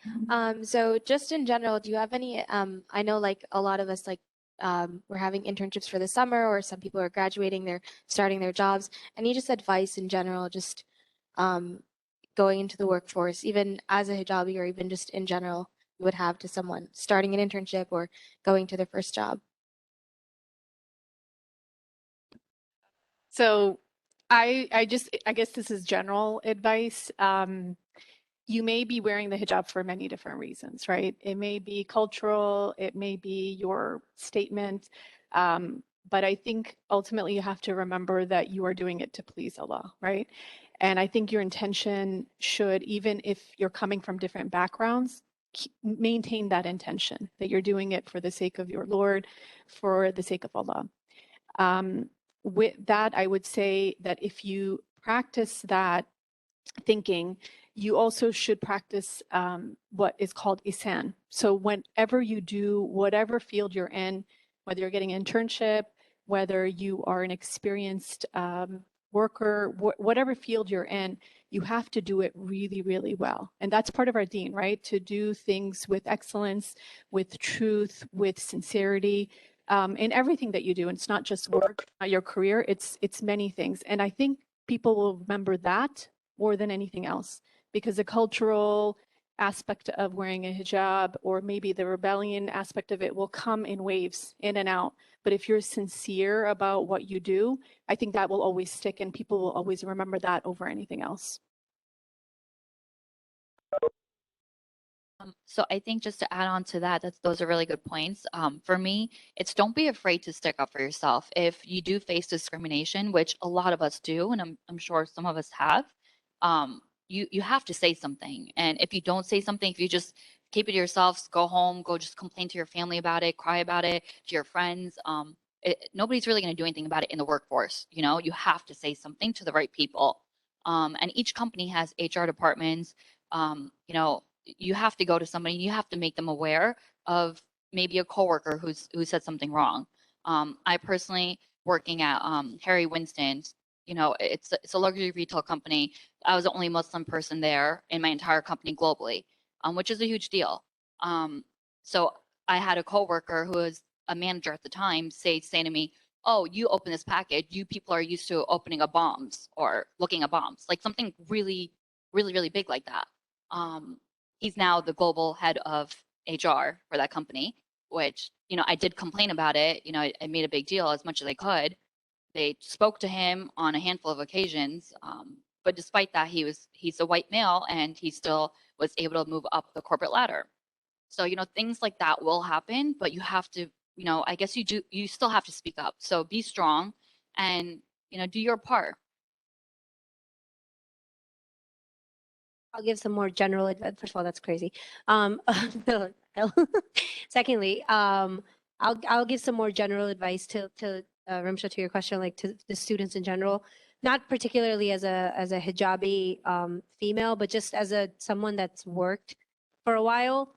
So just in general, do you have any, I know like a lot of us we're having internships for the summer, or some people are graduating, they're starting their jobs. Any just advice in general, just going into the workforce, even as a hijabi or even just in general, you would have to someone starting an internship or going to their first job? So I guess this is general advice. You may be wearing the hijab for many different reasons, right? It may be cultural, it may be your statement, but I think ultimately you have to remember that you are doing it to please Allah, right? And I think your intention should, even if you're coming from different backgrounds, maintain that intention, that you're doing it for the sake of your Lord, for the sake of Allah. With that, I would say that if you practice that thinking, you also should practice what is called ihsan. So whenever you do whatever field you're in, whether you're getting an internship, whether you are an experienced worker, whatever field you're in, you have to do it really, really well. And that's part of our deen, right? To do things with excellence, with truth, with sincerity, in everything that you do. And it's not just work, not your career, it's many things. And I think people will remember that more than anything else, because the cultural aspect of wearing a hijab, or maybe the rebellion aspect of it, will come in waves, in and out. But if you're sincere about what you do, I think that will always stick, and people will always remember that over anything else. So I think just to add on to that, those are really good points. For me, it's don't be afraid to stick up for yourself. If you do face discrimination, which a lot of us do, and I'm sure some of us have, you have to say something. And if you don't say something, if you just keep it to yourself, go home, go just complain to your family about it, cry about it, to your friends, nobody's really going to do anything about it in the workforce. You have to say something to the right people. And each company has HR departments. You have to go to somebody, you have to make them aware of maybe a coworker who said something wrong. I personally, working at Harry Winston's, it's a luxury retail company. I was the only Muslim person there in my entire company globally, which is a huge deal. So I had a coworker who was a manager at the time say to me, "Oh, you open this package, you people are used to opening up bombs or looking at bombs," like something really, really, really big like that. He's now the global head of HR for that company, which, I did complain about it. I made a big deal as much as I could. They spoke to him on a handful of occasions. But despite that, he's a white male, and he still was able to move up the corporate ladder. So, things like that will happen, but you have to, I guess you still have to speak up. So be strong and, do your part. I'll give some more general advice. First of all, that's crazy. Secondly, I'll give some more general advice to Ramsha, to your question, like to the students in general, not particularly as a hijabi female, but just as someone that's worked for a while,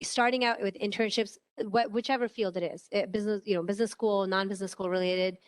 starting out with internships, whichever field it is, business, business school, non-business school related.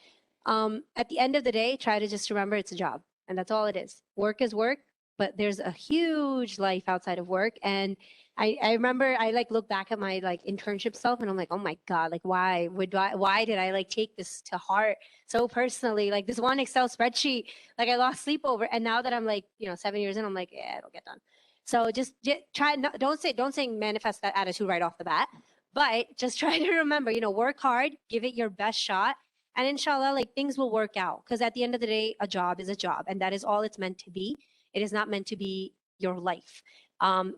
At the end of the day, try to just remember it's a job, and that's all it is. Work is work. but there's a huge life outside of work. And I remember I like look back at my like internship self and I'm like, oh my God, like why did I like take this to heart so personally? Like this one Excel spreadsheet, like I lost sleep over. And now that I'm like, 7 years in, I'm like, yeah, it'll get done. So just try, don't say manifest that attitude right off the bat, but just try to remember, work hard, give it your best shot. And inshallah, like things will work out. Because at the end of the day, a job is a job, and that is all it's meant to be. It is not meant to be your life.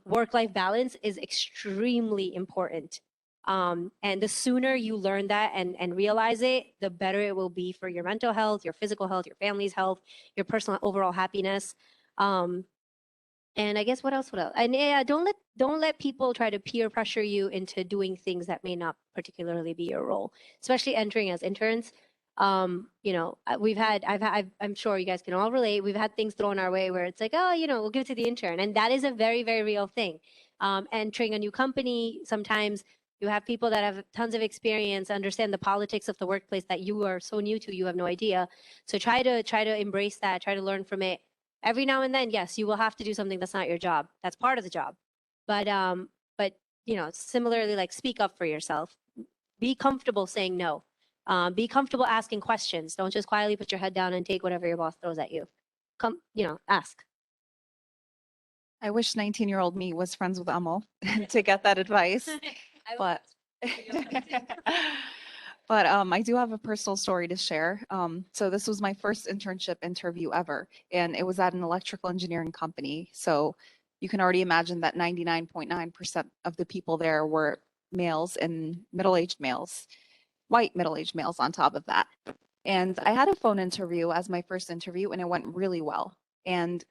Work-life balance is extremely important. And the sooner you learn that and realize it, the better it will be for your mental health, your physical health, your family's health, your personal overall happiness. And I guess what else? And yeah, don't let people try to peer pressure you into doing things that may not particularly be your role, especially entering as interns. I'm sure you guys can all relate. We've had things thrown our way where it's like, oh, we'll give it to the intern. And that is a very, very real thing. Entering a new company, sometimes you have people that have tons of experience, understand the politics of the workplace that you are so new to, you have no idea. So try to embrace that, try to learn from it. Every now and then, yes, you will have to do something that's not your job. That's part of the job. But similarly, like speak up for yourself. Be comfortable saying no. Be comfortable asking questions. Don't just quietly put your head down and take whatever your boss throws at you. Ask. I wish 19-year-old me was friends with Amal to get that advice. But but I do have a personal story to share. So this was my first internship interview ever, and it was at an electrical engineering company. So you can already imagine that 99.9% of the people there were males and middle-aged males, white middle-aged males on top of that. And I had a phone interview as my first interview, and it went really well. And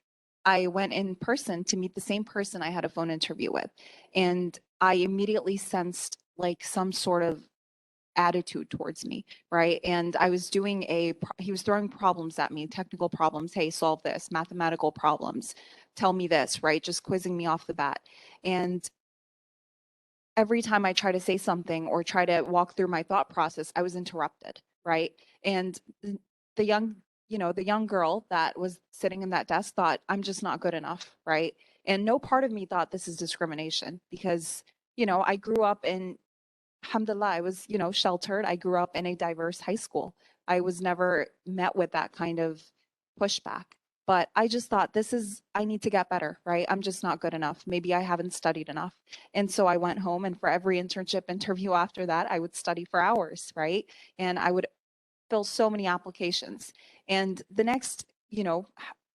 I went in person to meet the same person I had a phone interview with. And I immediately sensed like some sort of attitude towards me, right? And I was he was throwing problems at me, technical problems. Hey, solve this, mathematical problems, tell me this, right? Just quizzing me off the bat. And every time I try to say something or try to walk through my thought process, I was interrupted, right? And the young girl that was sitting in that desk thought, I'm just not good enough, right? And no part of me thought this is discrimination because, I grew up in, alhamdulillah, I was, sheltered. I grew up in a diverse high school. I was never met with that kind of pushback. But I just thought I need to get better, right? I'm just not good enough. Maybe I haven't studied enough. And so I went home, and for every internship interview after that, I would study for hours, right? And I would fill so many applications. And the next,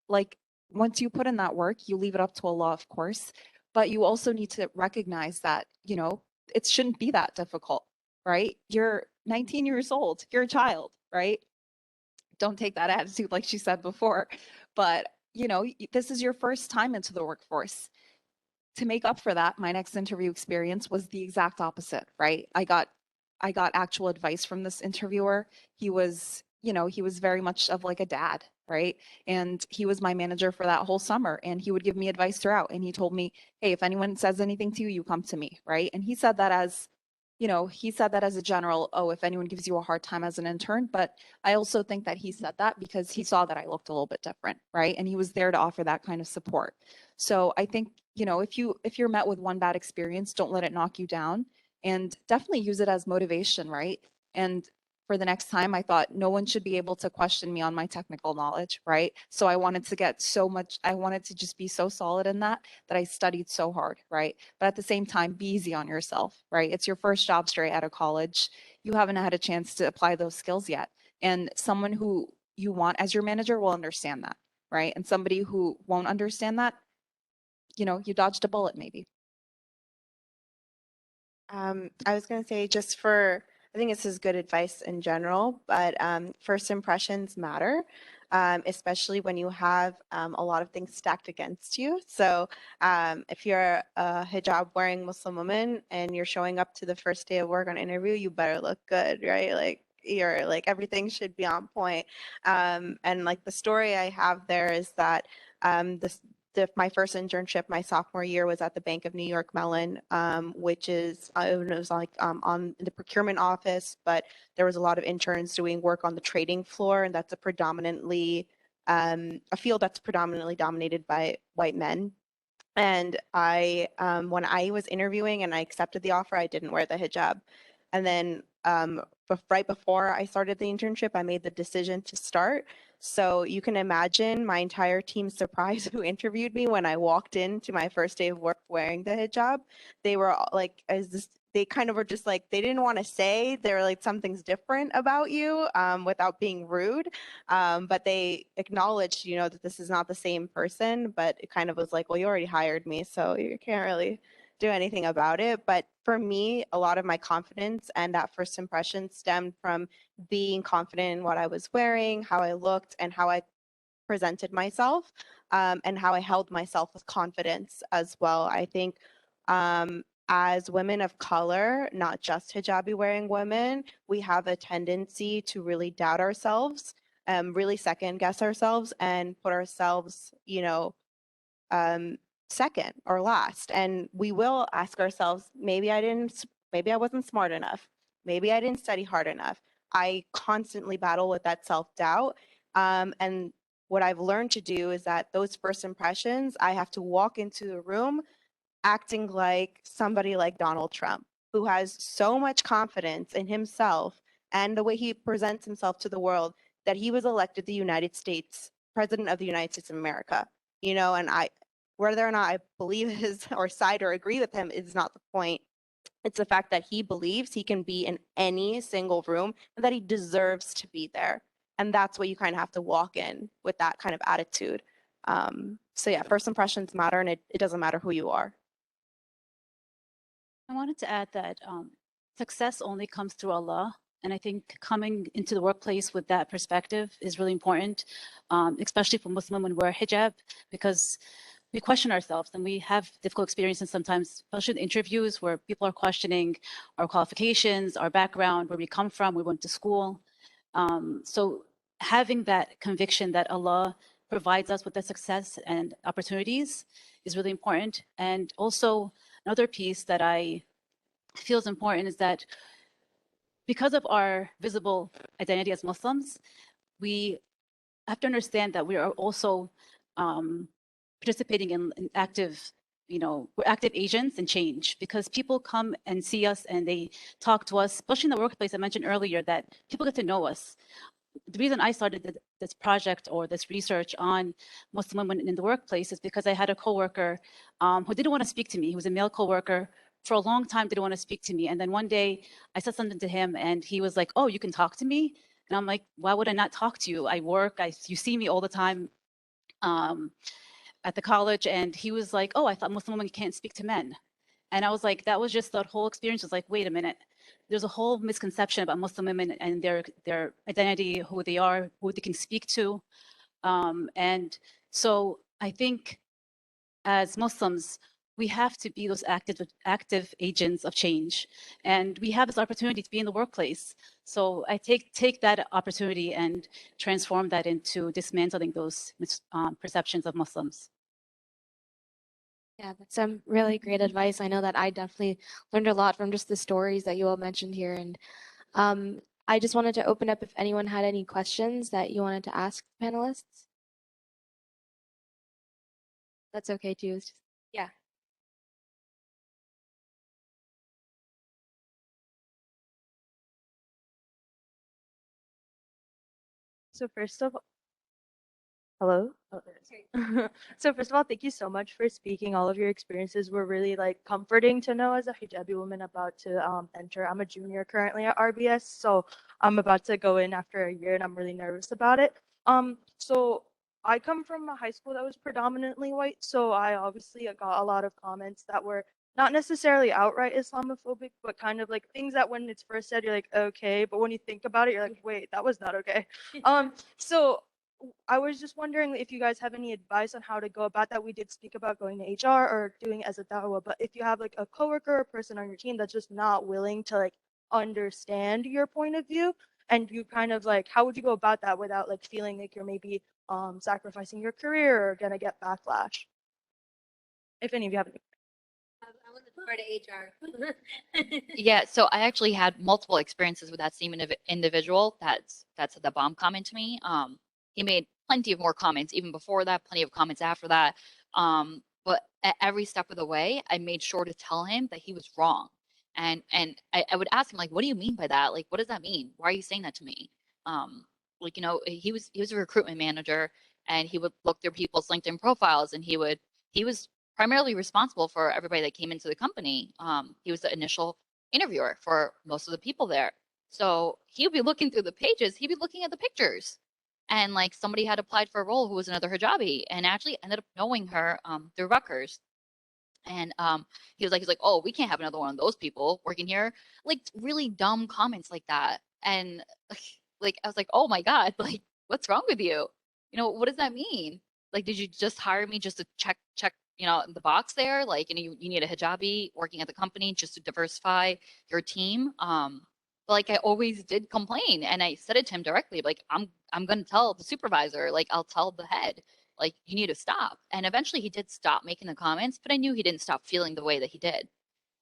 like once you put in that work, you leave it up to Allah, of course, but you also need to recognize that, it shouldn't be that difficult, right? You're 19 years old, you're a child, right? Don't take that attitude like she said before, but this is your first time into the workforce. To make up for that, my next interview experience was the exact opposite, right? I got actual advice from this interviewer. He was very much of like a dad, right? And he was my manager for that whole summer, and he would give me advice throughout. And he told me, hey, if anyone says anything to you, you come to me, right? And he said that as a general, oh, if anyone gives you a hard time as an intern. But I also think that he said that because he saw that I looked a little bit different, right? And he was there to offer that kind of support. So I think, if you're met with one bad experience, don't let it knock you down, and definitely use it as motivation, right? And for the next time, I thought no one should be able to question me on my technical knowledge, right? So I wanted to just be so solid in that I studied so hard, right? But at the same time, be easy on yourself, right? It's your first job straight out of college. You haven't had a chance to apply those skills yet. And someone who you want as your manager will understand that, right? And somebody who won't understand that, you dodged a bullet maybe. I was going to say I think this is good advice in general, but first impressions matter, especially when you have a lot of things stacked against you. So if you're a hijab wearing Muslim woman and you're showing up to the first day of work on interview, you better look good, right? Like everything should be on point. And like the story I have there is that my first internship, my sophomore year, was at the Bank of New York Mellon, which is it was like on the procurement office, but there was a lot of interns doing work on the trading floor, and that's a predominantly a field that's predominantly dominated by white men. And I, when I was interviewing and I accepted the offer, I didn't wear the hijab. And then right before I started the internship, I made the decision to start. So you can imagine my entire team's surprise who interviewed me when I walked into my first day of work wearing the hijab. They were like, they kind of were just like, they didn't want to say, they were like, something's different about you without being rude. But they acknowledged, you know, that this is not the same person, but it kind of was like, well, you already hired me, so you can't really do anything about it. But for me, a lot of my confidence and that first impression stemmed from being confident in what I was wearing, how I looked, and how I presented myself, and how I held myself with confidence as well. I think as women of color, not just hijabi wearing women, we have a tendency to really doubt ourselves, really second guess ourselves and put ourselves, you know, second or last. And we will ask ourselves, maybe I wasn't smart enough. Maybe I didn't study hard enough. I constantly battle with that self-doubt. And what I've learned to do is that those first impressions, I have to walk into the room acting like somebody like Donald Trump, who has so much confidence in himself and the way he presents himself to the world that he was elected the United States, President of the United States of America. You know, and whether or not I believe his or side or agree with him is not the point. It's the fact that he believes he can be in any single room and that he deserves to be there. And that's what you kind of have to walk in with that kind of attitude. So yeah, first impressions matter, and it doesn't matter who you are. I wanted to add that success only comes through Allah. And I think coming into the workplace with that perspective is really important, especially for Muslim women who wear hijab, because we question ourselves and we have difficult experiences sometimes, especially in interviews where people are questioning our qualifications, our background, where we come from, we went to school. So having that conviction that Allah provides us with the success and opportunities is really important. And also another piece that I feel is important is that because of our visible identity as Muslims, we have to understand that we are also participating in active, we're active agents in change, because people come and see us and they talk to us, especially in the workplace. I mentioned earlier that people get to know us. The reason I started this project or this research on Muslim women in the workplace is because I had a coworker who didn't want to speak to me. He was a male coworker. For a long time, didn't want to speak to me. And then one day I said something to him and he was like, oh, you can talk to me? And I'm like, why would I not talk to you? I work, you see me all the time at the college. And he was like, oh, I thought Muslim women can't speak to men. And I was like, that was just that whole experience was like, wait a minute. There's a whole misconception about Muslim women and their identity, who they are, who they can speak to. And so I think as Muslims, we have to be those active agents of change. And we have this opportunity to be in the workplace. So I take that opportunity and transform that into dismantling those perceptions of Muslims. Yeah, that's some really great advice. I know that I definitely learned a lot from just the stories that you all mentioned here. And I just wanted to open up if anyone had any questions that you wanted to ask the panelists. That's okay too. It's just, yeah. So first of all, hello? Oh, there it is. So first of all, thank you so much for speaking. All of your experiences were really like comforting to know as a hijabi woman about to enter. I'm a junior currently at RBS, so I'm about to go in after a year and I'm really nervous about it. So I come from a high school that was predominantly white, so I obviously got a lot of comments that were not necessarily outright Islamophobic, but kind of like things that when it's first said, you're like, okay, but when you think about it, you're like, wait, that was not okay. So I was just wondering if you guys have any advice on how to go about that. We did speak about going to HR or doing it as a dawah, but if you have like a coworker or person on your team that's just not willing to like understand your point of view, and you kind of like, how would you go about that without like feeling like you're maybe sacrificing your career or gonna get backlash? If any of you have any. I want to defer to HR. Yeah, so I actually had multiple experiences with that same individual that said the bomb comment to me. He made plenty of more comments even before that, plenty of comments after that. But at every step of the way, I made sure to tell him that he was wrong. And I would ask him, like, what do you mean by that? Like, what does that mean? Why are you saying that to me? Like, you know, he was a recruitment manager, and he would look through people's LinkedIn profiles, and he was primarily responsible for everybody that came into the company. He was the initial interviewer for most of the people there. So he would be looking through the pages, he'd be looking at the pictures. And like somebody had applied for a role who was another hijabi and actually ended up knowing her through Rutgers. And he's like, oh, we can't have another one of those people working here. Like really dumb comments like that. And like I was like, oh my God, like what's wrong with you? You know, what does that mean? Like, did you just hire me just to check, you know, the box there? Like, you know, you need a hijabi working at the company just to diversify your team. But like I always did complain, and I said it to him directly, like I'm gonna tell the supervisor, like I'll tell the head, like you need to stop. And eventually he did stop making the comments, but I knew he didn't stop feeling the way that he did.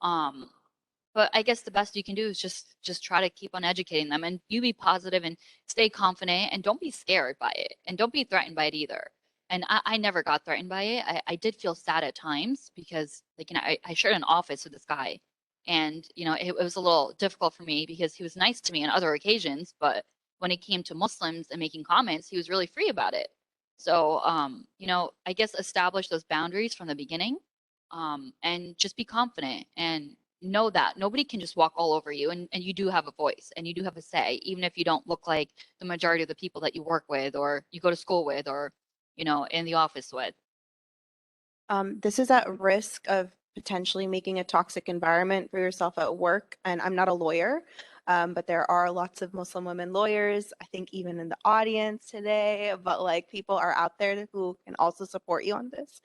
But I guess the best you can do is just try to keep on educating them, and you be positive and stay confident, and don't be scared by it, and don't be threatened by it either. And I never got threatened by it. I did feel sad at times because, like, you know, I shared an office with this guy, and you know it was a little difficult for me because he was nice to me on other occasions, but when it came to Muslims and making comments, he was really free about it. So you know, I guess establish those boundaries from the beginning, and just be confident and know that nobody can just walk all over you, and you do have a voice and you do have a say, even if you don't look like the majority of the people that you work with or you go to school with or, you know, in the office with. This is at risk of potentially making a toxic environment for yourself at work. And I'm not a lawyer, but there are lots of Muslim women lawyers, I think even in the audience today, but like people are out there who can also support you on this.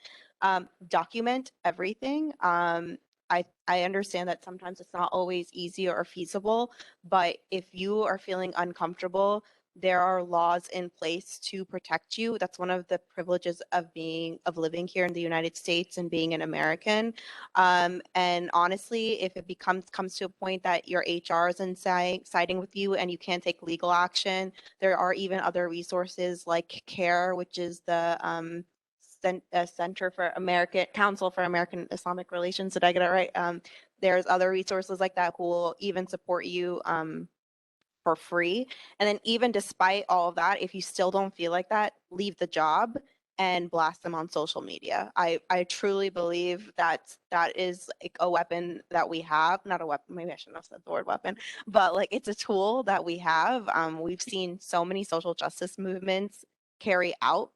Document everything. I understand that sometimes it's not always easy or feasible, but if you are feeling uncomfortable, there are laws in place to protect you. That's one of the privileges of living here in the United States and being an American. And honestly, if it comes to a point that your HR is siding with you and you can't take legal action, there are even other resources like CARE, which is the Center for Council for American Islamic Relations. Did I get it right? There's other resources like that who will even support you for free. And then even despite all of that, if you still don't feel like that, leave the job and blast them on social media. I truly believe that that is like a weapon that we have, not a weapon, maybe I shouldn't have said the word weapon, but like it's a tool that we have. We've seen so many social justice movements carry out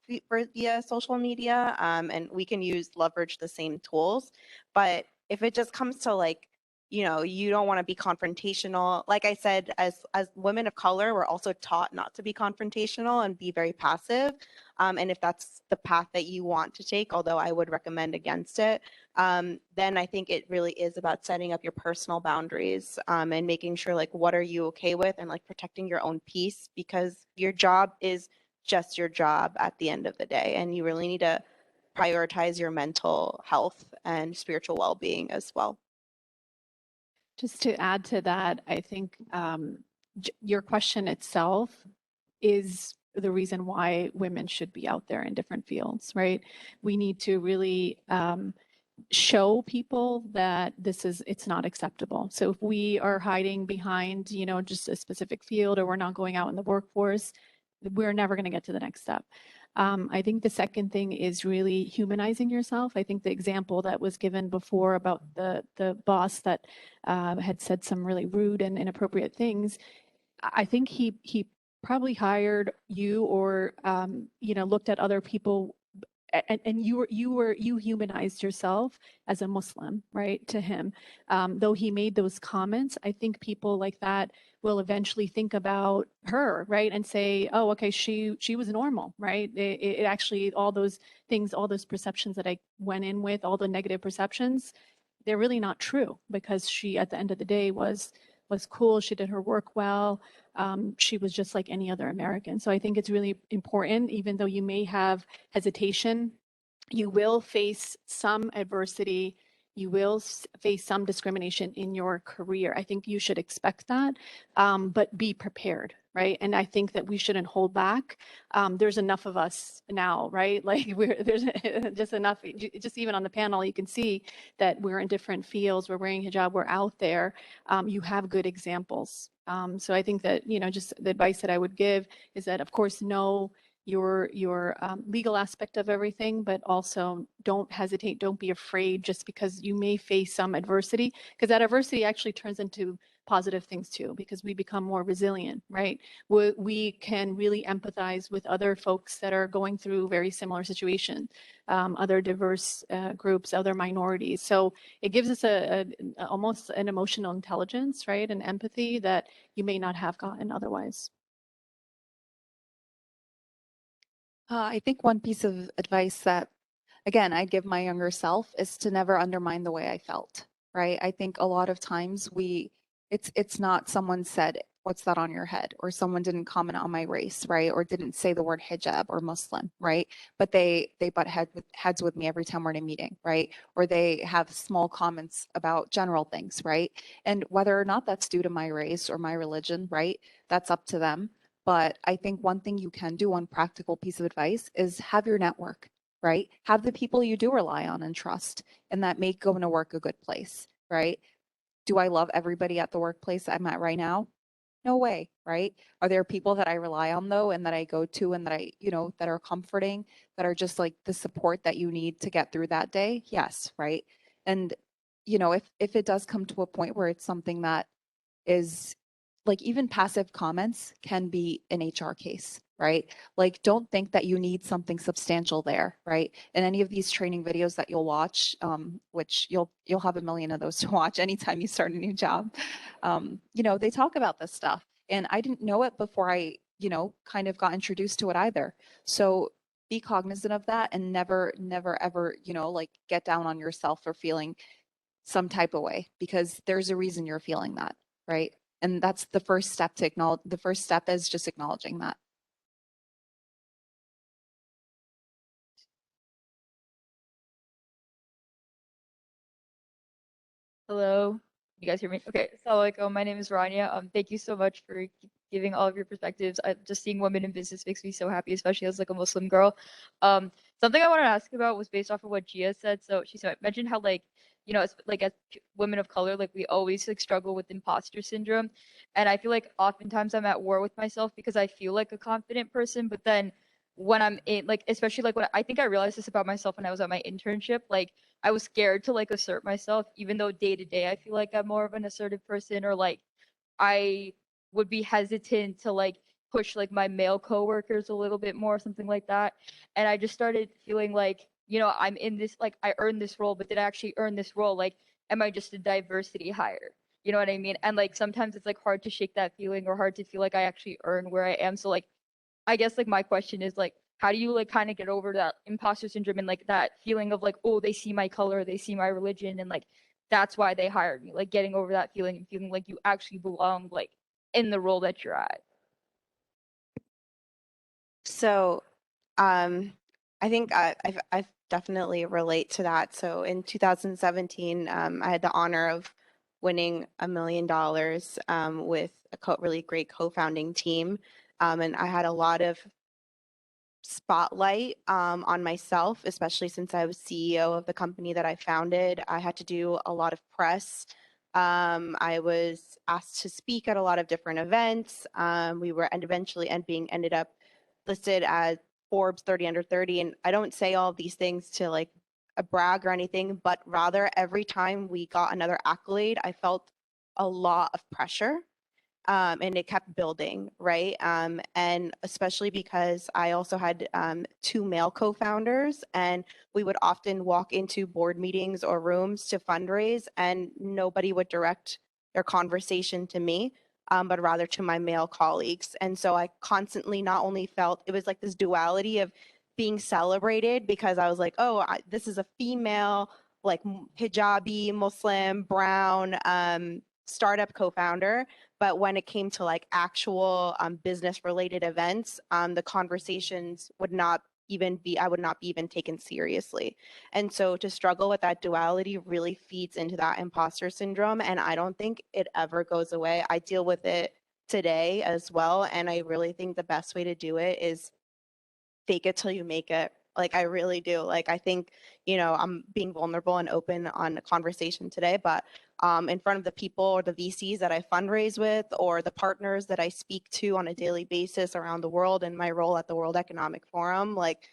via social media, and we can leverage the same tools. But if it just comes to like, you know, you don't want to be confrontational. Like I said, as women of color, we're also taught not to be confrontational and be very passive. And if that's the path that you want to take, although I would recommend against it, then I think it really is about setting up your personal boundaries, and making sure like what are you okay with, and like protecting your own peace, because your job is just your job at the end of the day, and you really need to prioritize your mental health and spiritual well-being as well. Just to add to that, I think your question itself is the reason why women should be out there in different fields, right? We need to really show people that it's not acceptable. So if we are hiding behind, you know, just a specific field, or we're not going out in the workforce, we're never going to get to the next step. I think the second thing is really humanizing yourself. I think the example that was given before about the boss that had said some really rude and inappropriate things, I think he probably hired you, or you know, looked at other people, and you humanized yourself as a Muslim, right, to him. Though he made those comments, I think people like that will eventually think about her, right, and say, oh, okay, she was normal, right? It actually, all those things, all those perceptions that I went in with, all the negative perceptions, they're really not true, because she, at the end of the day, was cool. She did her work well. She was just like any other American. So I think it's really important, even though you may have hesitation, you will face some adversity, you will face some discrimination in your career. I think you should expect that, but be prepared, right? And I think that we shouldn't hold back. There's enough of us now, right? Like there's just enough, just even on the panel, you can see that we're in different fields, we're wearing hijab, we're out there. You have good examples. So I think that, just the advice that I would give is that, of course, know your legal aspect of everything, but also don't hesitate, don't be afraid just because you may face some adversity, because that adversity actually turns into positive things too, because we become more resilient, right? We can really empathize with other folks that are going through very similar situations, other diverse groups, other minorities. So it gives us almost an emotional intelligence, right? And empathy that you may not have gotten otherwise. I think one piece of advice that, again, I'd give my younger self is to never undermine the way I felt, right? I think a lot of times it's not someone said, what's that on your head? Or someone didn't comment on my race, right? Or didn't say the word hijab or Muslim, right? But they butt heads with me every time we're in a meeting, right? Or they have small comments about general things, right? And whether or not that's due to my race or my religion, right? That's up to them. But I think one thing you can do, one practical piece of advice, is have your network, right? Have the people you do rely on and trust, and that make going to work a good place, right? Do I love everybody at the workplace I'm at right now? No way, right? Are there people that I rely on though, and that I go to, and that I, that are comforting, that are just like the support that you need to get through that day? Yes, right? And, if it does come to a point where it's something that is like, even passive comments can be an HR case, right? Like, don't think that you need something substantial there, right? In any of these training videos that you'll watch, which you'll have a million of those to watch anytime you start a new job, they talk about this stuff. And I didn't know it before I, kind of got introduced to it either. So be cognizant of that, and never, ever, like, get down on yourself for feeling some type of way, because there's a reason you're feeling that, right? And that's the first step to acknowledge. The first step is just acknowledging that. Hello, you guys hear me? Okay, assalamualaikum. My name is Rania. Thank you so much for giving all of your perspectives. Just seeing women in business makes me so happy, especially as like a Muslim girl. Something I wanted to ask about was based off of what Gia said. So she mentioned how as women of color, like we always like struggle with imposter syndrome, and I feel like oftentimes I'm at war with myself because I feel like a confident person, but then when I'm in especially when I think I realized this about myself when I was at my internship, like I was scared to like assert myself, even though day to day I feel like I'm more of an assertive person, or like I would be hesitant to like push like my male coworkers a little bit more, something like that. And I just started feeling like, I'm in this, like I earned this role, but did I actually earn this role? Like, am I just a diversity hire? You know what I mean? And like sometimes it's like hard to shake that feeling, or hard to feel like I actually earn where I am. So like I guess like my question is like, how do you like kind of get over that imposter syndrome and like that feeling of like, oh, they see my color, they see my religion, and like that's why they hired me. Like getting over that feeling and feeling like you actually belong like in the role that you're at. So, I think I've definitely relate to that. So in 2017, I had the honor of winning $1 million with a really great co-founding team, and I had a lot of spotlight on myself, especially since I was CEO of the company that I founded. I had to do a lot of press. I was asked to speak at a lot of different events. We were ended up listed as Forbes 30 under 30. And I don't say all of these things to like a brag or anything, but rather every time we got another accolade, I felt a lot of pressure. And it kept building, right? And especially because I also had 2 male co-founders, and we would often walk into board meetings or rooms to fundraise, and nobody would direct their conversation to me, but rather to my male colleagues. And so I constantly not only felt it was like this duality of being celebrated because I was like, oh, this is a female, like hijabi, Muslim, brown startup co-founder. But when it came to like actual business related events, the conversations would not even be, I would not be even taken seriously. And so to struggle with that duality really feeds into that imposter syndrome. And I don't think it ever goes away. I deal with it today as well. And I really think the best way to do it is fake it till you make it. Like, I really do. Like, I think, I'm being vulnerable and open on a conversation today, but in front of the people or the VCs that I fundraise with or the partners that I speak to on a daily basis around the world in my role at the World Economic Forum, like,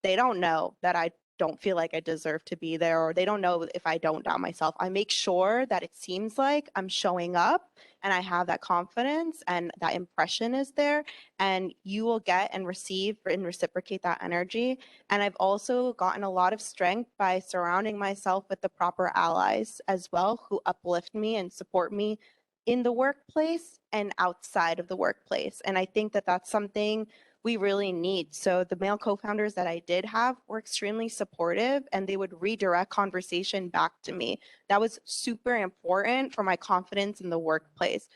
they don't know that I don't feel like I deserve to be there, or they don't know if I don't doubt myself. I make sure that it seems like I'm showing up and I have that confidence and that impression is there, and you will get and receive and reciprocate that energy. And I've also gotten a lot of strength by surrounding myself with the proper allies as well, who uplift me and support me in the workplace and outside of the workplace. And I think that that's something we really need. So the male co-founders that I did have were extremely supportive, and they would redirect conversation back to me. That was super important for my confidence in the workplace.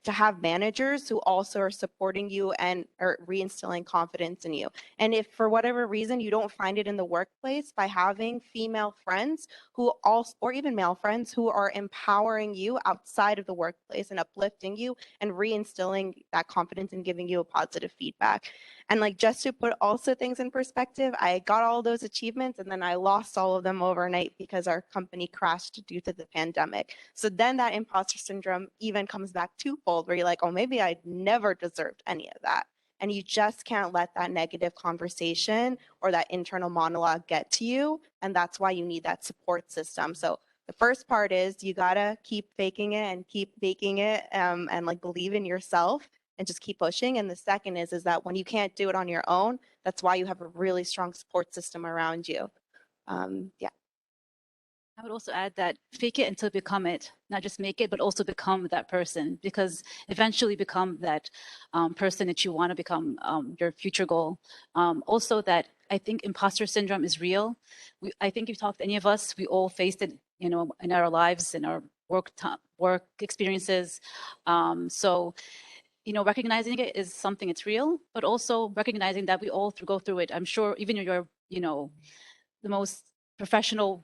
To have managers who also are supporting you and are reinstilling confidence in you. And if for whatever reason you don't find it in the workplace, by having female friends who also, or even male friends who are empowering you outside of the workplace and uplifting you and reinstilling that confidence and giving you a positive feedback. And like, just to put also things in perspective, I got all those achievements and then I lost all of them overnight because our company crashed due to the pandemic. So then that imposter syndrome even comes back twofold, where you're like, oh, maybe I never deserved any of that. And you just can't let that negative conversation or that internal monologue get to you. And that's why you need that support system. So the first part is you gotta keep faking it and keep baking it, and like believe in yourself and just keep pushing. And the second is that when you can't do it on your own, that's why you have a really strong support system around you. Yeah. I would also add that fake it until become it, not just make it, but also become that person, because eventually become that person that you want to become, your future goal. Also that I think imposter syndrome is real. I think if you talk to any of us, we all faced it, in our lives, in our work experiences. So, recognizing it is something, it's real, but also recognizing that we all go through it. I'm sure even you're, the most professional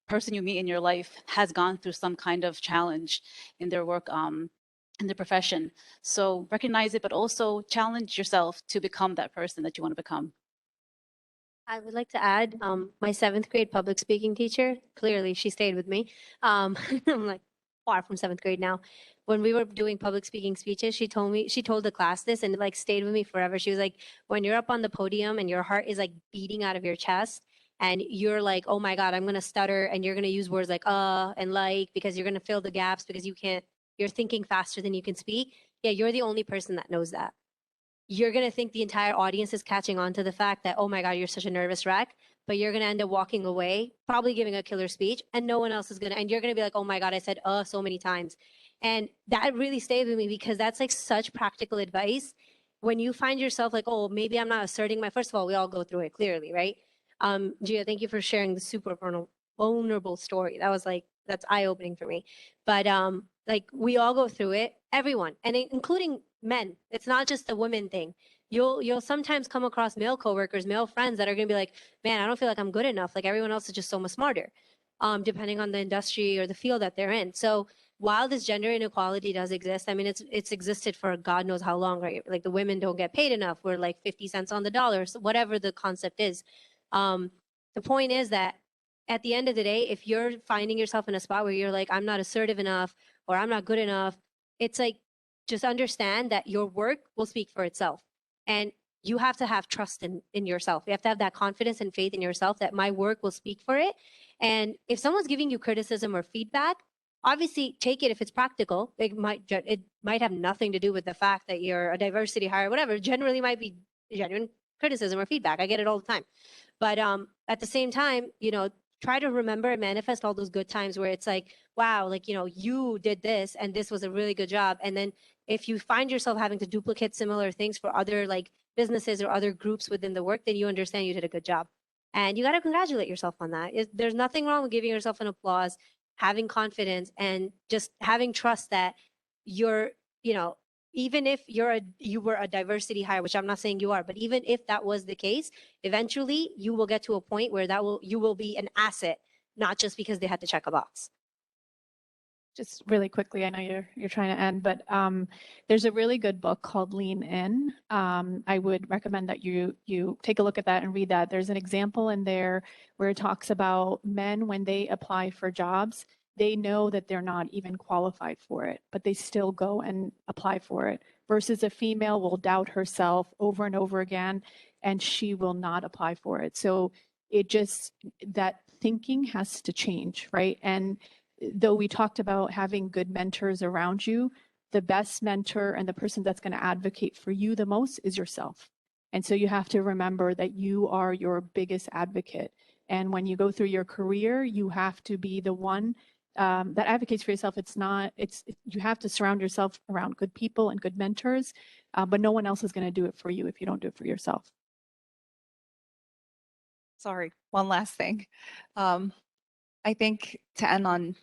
person you meet in your life has gone through some kind of challenge in their work, in their profession. So recognize it, but also challenge yourself to become that person that you want to become. I would like to add, my 7th grade public speaking teacher, clearly she stayed with me. I'm like far from 7th grade now. When we were doing public speaking speeches, she told the class this, and it like stayed with me forever. She was like, when you're up on the podium and your heart is like beating out of your chest, and you're like, oh my God, I'm going to stutter, and you're going to use words like, and like, because you're going to fill the gaps because you're thinking faster than you can speak. Yeah, you're the only person that knows that. You're going to think the entire audience is catching on to the fact that, oh my God, you're such a nervous wreck, but you're going to end up walking away, probably giving a killer speech, and no one else is going to, and you're going to be like, oh my God, I said, so many times. And that really stayed with me because that's like such practical advice. When you find yourself like, oh, maybe I'm not asserting first of all, we all go through it clearly, right? Gia, thank you for sharing the super vulnerable story. That's eye-opening for me. But like, we all go through it, everyone, and including men. It's not just a women thing. You'll sometimes come across male coworkers, male friends that are gonna be like, man, I don't feel like I'm good enough. Like, everyone else is just so much smarter, depending on the industry or the field that they're in. So while this gender inequality does exist, I mean, it's existed for God knows how long, right? Like, the women don't get paid enough. We're like 50 cents on the dollar, so whatever the concept is. The point is that at the end of the day, if you're finding yourself in a spot where you're like, I'm not assertive enough or I'm not good enough, it's like, just understand that your work will speak for itself. And you have to have trust in yourself. You have to have that confidence and faith in yourself that my work will speak for it. And if someone's giving you criticism or feedback, obviously take it if it's practical. It might have nothing to do with the fact that you're a diversity hire, whatever. Generally might be genuine criticism or feedback. I get it all the time. But at the same time, try to remember and manifest all those good times where it's like, wow, like, you did this and this was a really good job. And then if you find yourself having to duplicate similar things for other like businesses or other groups within the work, then you understand you did a good job. And you got to congratulate yourself on that. There's nothing wrong with giving yourself an applause, having confidence, and just having trust that you're, even if you were a diversity hire, which I'm not saying you are, but even if that was the case, eventually you will get to a point where you will be an asset, not just because they had to check a box. just really quickly, I know you're trying to end, but there's a really good book called Lean In. I would recommend that you take a look at that and read that. There's an example in there where it talks about men when they apply for jobs, they know that they're not even qualified for it, but they still go and apply for it. Versus a female will doubt herself over and over again, and she will not apply for it. So it just, that thinking has to change, right? And though we talked about having good mentors around you, the best mentor and the person that's going to advocate for you the most is yourself. And so you have to remember that you are your biggest advocate. And when you go through your career, you have to be the one that advocates for yourself. You have to surround yourself around good people and good mentors, but no one else is going to do it for you if you don't do it for yourself. Sorry, one last thing. I think to end on,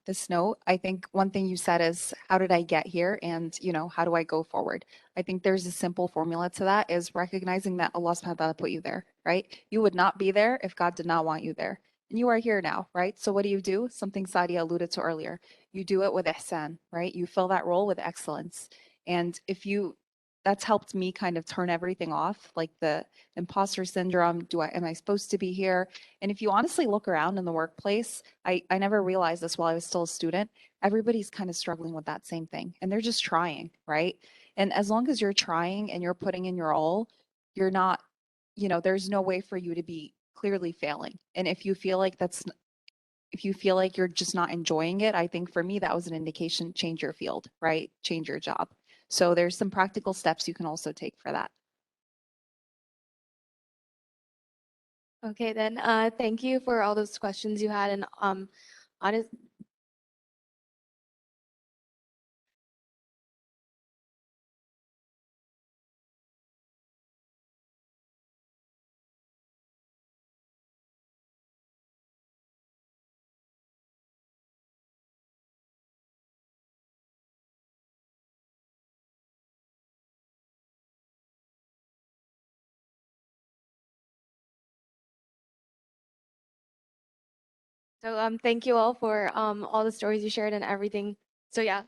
this note, I think one thing you said is, how did I get here? And, how do I go forward? I think there's a simple formula to that, is recognizing that Allah subhanahu wa ta'ala put you there, right? You would not be there if God did not want you there. And you are here now, right? So what do? Something Saadia alluded to earlier. You do it with ihsan, right? You fill that role with excellence. And that's helped me kind of turn everything off, like the imposter syndrome. Am I supposed to be here? And if you honestly look around in the workplace, I never realized this while I was still a student, everybody's kind of struggling with that same thing, and they're just trying, right? And as long as you're trying and you're putting in your all, you're not, there's no way for you to be clearly failing. And if you feel like you're just not enjoying it, I think for me, that was an indication, change your field, right? Change your job. So there's some practical steps you can also take for that. Okay, then thank you for all those questions you had. And honest, so thank you all for all the stories you shared and everything. So yeah.